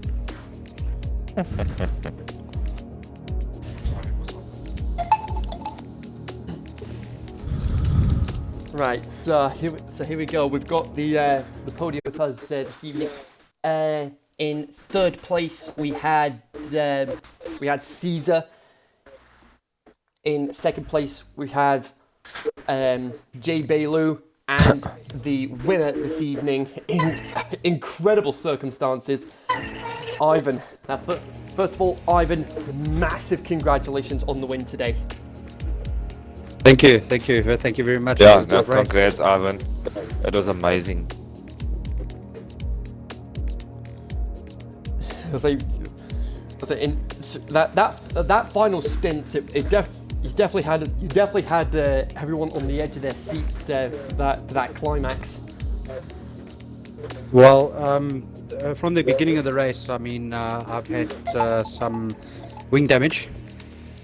Right. So here we go. We've got the podium with us this evening. In third place we had Caesar. In second place we have Jay Bailu, and the winner this evening in incredible circumstances, Ivan. Now, first of all, Ivan, massive congratulations on the win today. Thank you very much. Yeah, It was a no, tough race. congrats, Ivan. It was amazing. That final stint, you definitely had everyone on the edge of their seats for that climax. Well, from the beginning of the race, I mean, I've had some wing damage.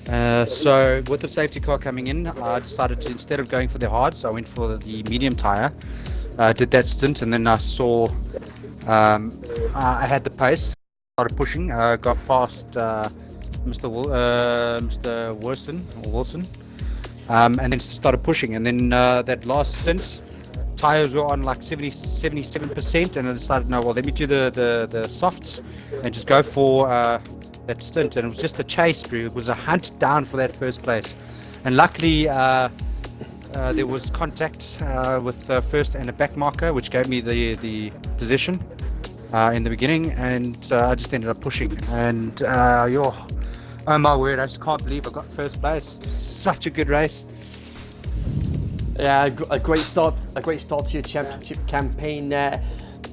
So with the safety car coming in, I decided to, instead of going for the hards, I went for the medium tire. Did that stint, and then I saw I had the pace, started pushing, got past Mr. Wilson, and then started pushing, and then that last stint, tires were on like 77%, and I decided, no, well, let me do the softs and just go for that stint. And it was just a chase, Brew. It was a hunt down for that first place, and luckily there was contact with the first and a back marker, which gave me the position in the beginning, and I just ended up pushing, and oh my word, I just can't believe I got first place. Such a good race. Yeah, a great start to your championship campaign there.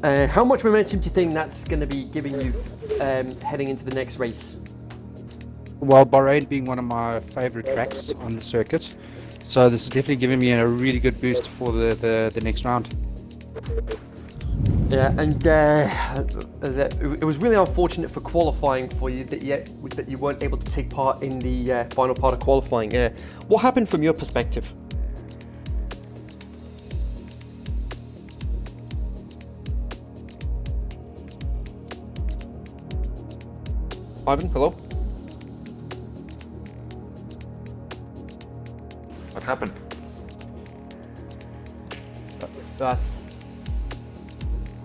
How much momentum do you think that's going to be giving you heading into the next race? Well, Bahrain being one of my favorite tracks on the circuit, so this is definitely giving me a really good boost for the next round. Yeah, and it was really unfortunate for qualifying for you that you weren't able to take part in the final part of qualifying. What happened from your perspective? Ivan, hello? What happened?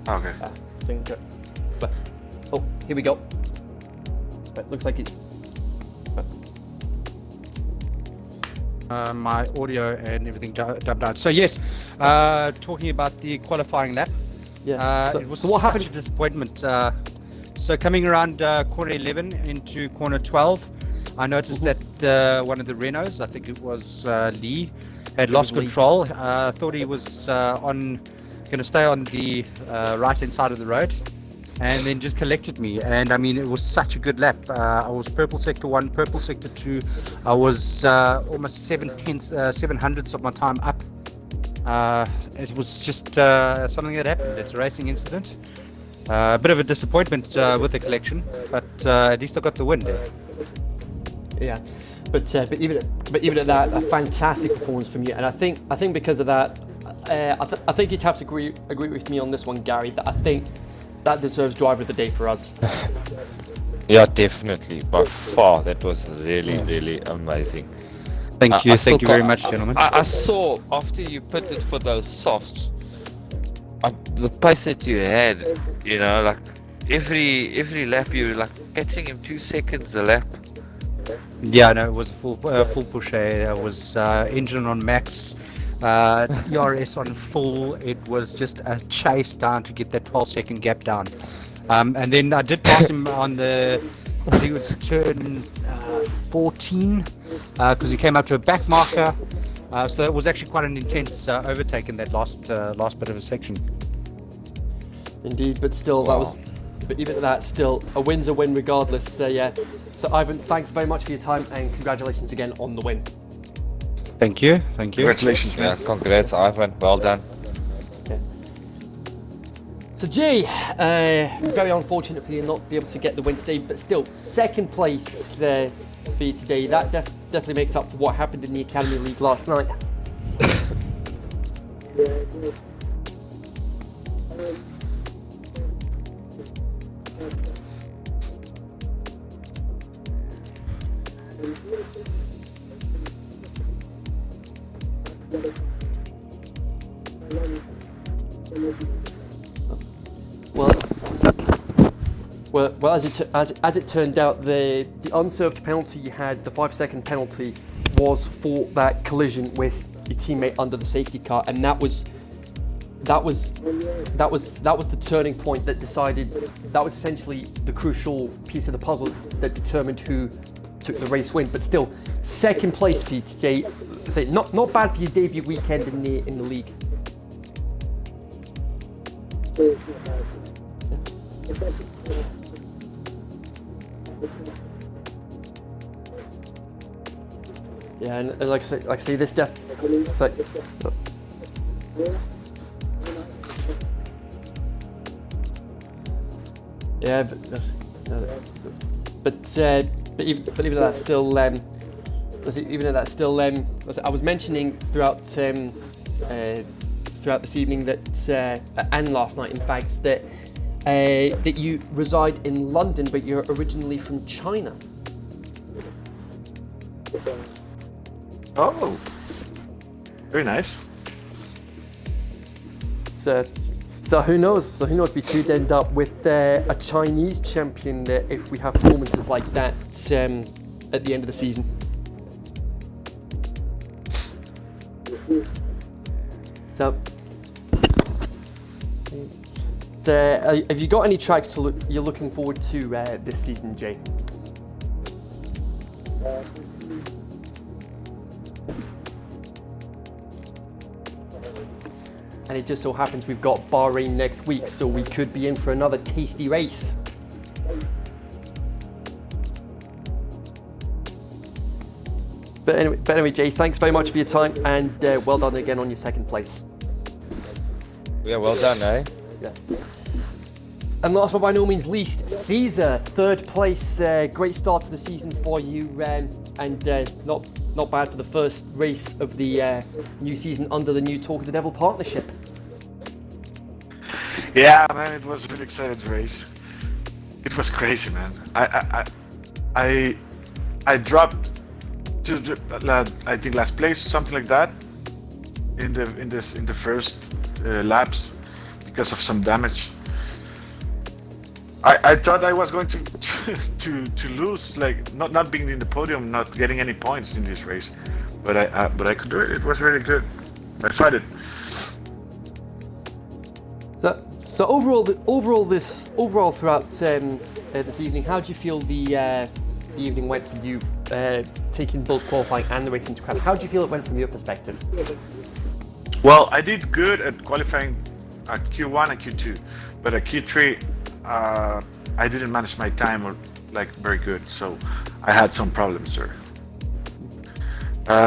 Okay. I think, oh, here we go. Right, looks like it's... My audio and everything jumped out. So yes, talking about the qualifying lap. Yeah. It was so what such happened? a disappointment. So coming around corner 11 into corner 12, I noticed that one of the Renaults, I think it was Lee, had lost control. Thought he was going to stay on the right hand side of the road, and then just collected me. And I mean, it was such a good lap. I was purple sector 1, purple sector 2. I was almost 7/100ths of my time up. It was just something that happened. It's a racing incident. A bit of a disappointment with the collection, but at least I got the win there. Yeah, but even at that, a fantastic performance from you. And I think because of that, I think you'd have to agree with me on this one, Gary. That I think that deserves driver of the day for us. Yeah, definitely. By far, that was really amazing. Thank you very much, gentlemen. I saw after you pitted for those softs, the pace that you had, you know, like every lap you're like catching him 2 seconds a lap. Yeah, no, it was a full push. It was engine on max, ERS on full. It was just a chase down to get that 12-second gap down. And then I did pass him on the, I think it was turn 14, because he came up to a back marker. So it was actually quite an intense overtake in that last bit of a section. Indeed, but still, but even at that, still, a win's a win regardless. So yeah. So Ivan, thanks very much for your time and congratulations again on the win. Thank you. Congratulations, Yeah, man. congrats, Ivan. Well done. Okay. So Jay, very unfortunate for you not be able to get the win today, but still, second place for you today. That definitely makes up for what happened in the Academy League last night. Well, as it turned out, the unserved penalty you had, the 5-second penalty, was for that collision with your teammate under the safety car, and that was the turning point that decided. That was essentially the crucial piece of the puzzle that determined who took the race win. But still, second place for you today. Say not bad for your debut weekend in the league. Yeah, and like I say, this yeah, but even at that still, I was mentioning throughout this evening that and last night, in fact, that you reside in London, but you're originally from China. Oh, very nice. So who knows? So who knows? We could end up with a Chinese champion if we have performances like that at the end of the season. So have you got any tracks you're looking forward to this season, Jay? And it just so happens we've got Bahrain next week, so we could be in for another tasty race. But anyway, Jay, thanks very much for your time, and well done again on your second place. Yeah, well done, eh? Yeah. And last but by no means least, Caesar, third place. Great start to the season for you, and not bad for the first race of the new season under the new Talk of the Devil partnership. Yeah, man, it was a really exciting race. It was crazy, man. I dropped to I think last place, something like that, in the first laps because of some damage. I thought I was going to lose, like not being in the podium, not getting any points in this race, but I could do it. It was really good. I fought it. So overall throughout this evening, how do you feel the evening went for you, taking both qualifying and the race into account? How do you feel it went from your perspective? Well, I did good at qualifying at Q1 and Q2, but at Q3 I didn't manage my time very good, so I had some problems there.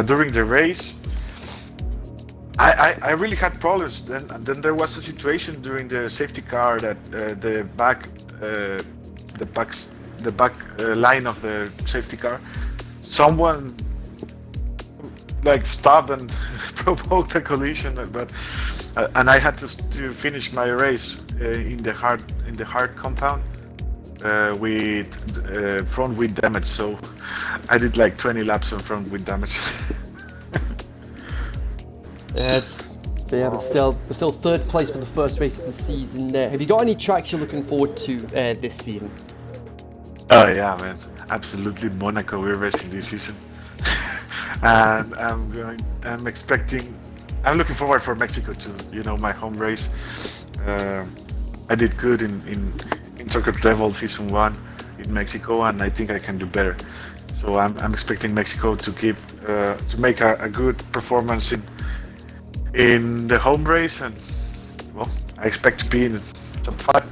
During the race, I really had problems. Then there was a situation during the safety car that the back line of the safety car, someone stopped and provoked a collision, but and I had to finish my race in the hard compound with front wheel damage. So I did like 20 laps on front wheel damage. Yeah, Yeah, but still third place for the first race of the season there. Have you got any tracks you're looking forward to this season? Oh yeah, man, absolutely. Monaco, we're racing this season, and I'm looking forward for Mexico too. You know, my home race. I did good in circuit level season 1 in Mexico, and I think I can do better. So I'm expecting Mexico to keep to make a good performance in the home race, and well, I expect to be in the top 5.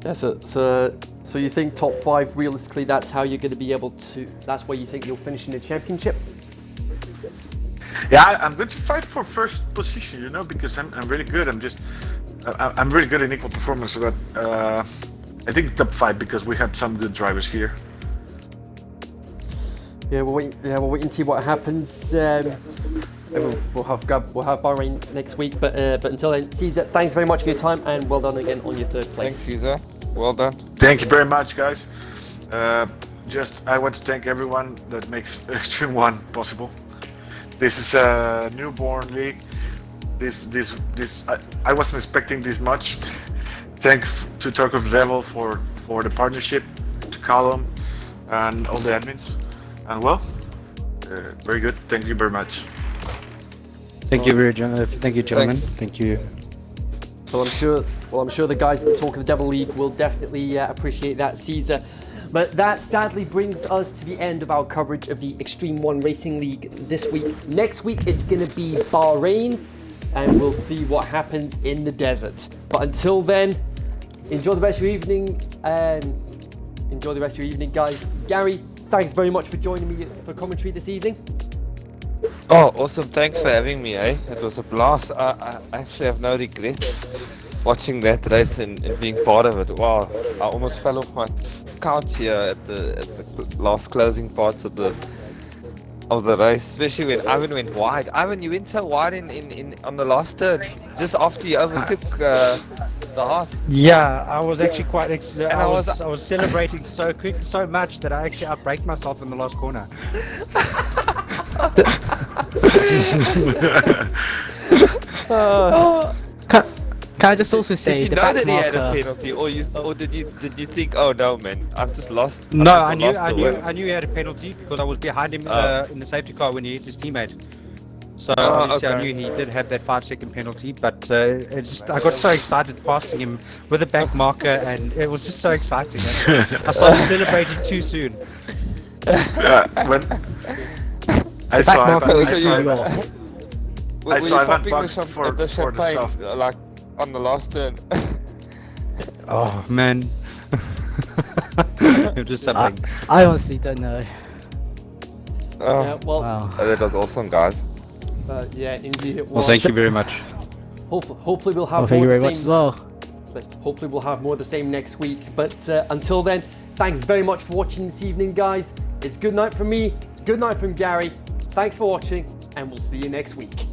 Yeah, so you think top 5 realistically? That's how you're going to be able to. That's where you think you'll finish in the championship. Yeah, I'm going to fight for first position, you know, because I'm really good. I'm really good in equal performance, but I think top 5 because we have some good drivers here. Yeah, we'll wait and see what happens. We'll have Bahrain next week, but until then, Caesar, thanks very much for your time and well done again on your third place. Thanks, Caesar. Well done. Thank you very much, guys. I want to thank everyone that makes Xtreme 1 possible. This is a newborn league. I wasn't expecting this much. Thanks to Talk of the Devil for the partnership, to Callum and all the admins. And well, very good. Thank you very much. Thank you, gentlemen. Thanks. Thank you. Well, I'm sure the guys at the Talk of the Devil League will definitely appreciate that, Caesar. But that sadly brings us to the end of our coverage of the Xtreme 1 Racing League this week. Next week it's going to be Bahrain, and we'll see what happens in the desert. But until then, enjoy the rest of your evening. Enjoy the rest of your evening, guys. Gary, thanks very much for joining me for commentary this evening. Oh, awesome. Thanks for having me, eh? It was a blast. I actually have no regrets watching that race and being part of it. Wow, I almost fell off my couch here at the last closing parts of the race, especially when Ivan went wide. Ivan, you went so wide on the last turn, just after you overtook the Haas. Yeah, I was actually quite. I was celebrating so much that I actually outbraked myself in the last corner. Can I just also say Did you the know back that he had a marker? penalty, or did you think, oh no, man, I've just lost? No, I knew he had a penalty because I was behind him in the safety car when he hit his teammate. So Oh, obviously I okay. knew he did have that 5-second penalty, but I got so excited passing him with a back marker, and it was just so exciting. I started celebrating too soon. When I The saw back marker Ivan, was so really you- well. Were you saw Ivan popping box the for the champagne soft. like on the last turn? Oh man, it was something. I honestly don't know. Oh, Yeah, well, Wow. that was awesome, guys. yeah, indeed it was. Well, thank you very much. Hopefully we'll have Well, thank you more very of much the as same. well. But hopefully we'll have more of the same next week. But until then, thanks very much for watching this evening, guys. It's good night from me. It's good night from Gary. Thanks for watching, and we'll see you next week.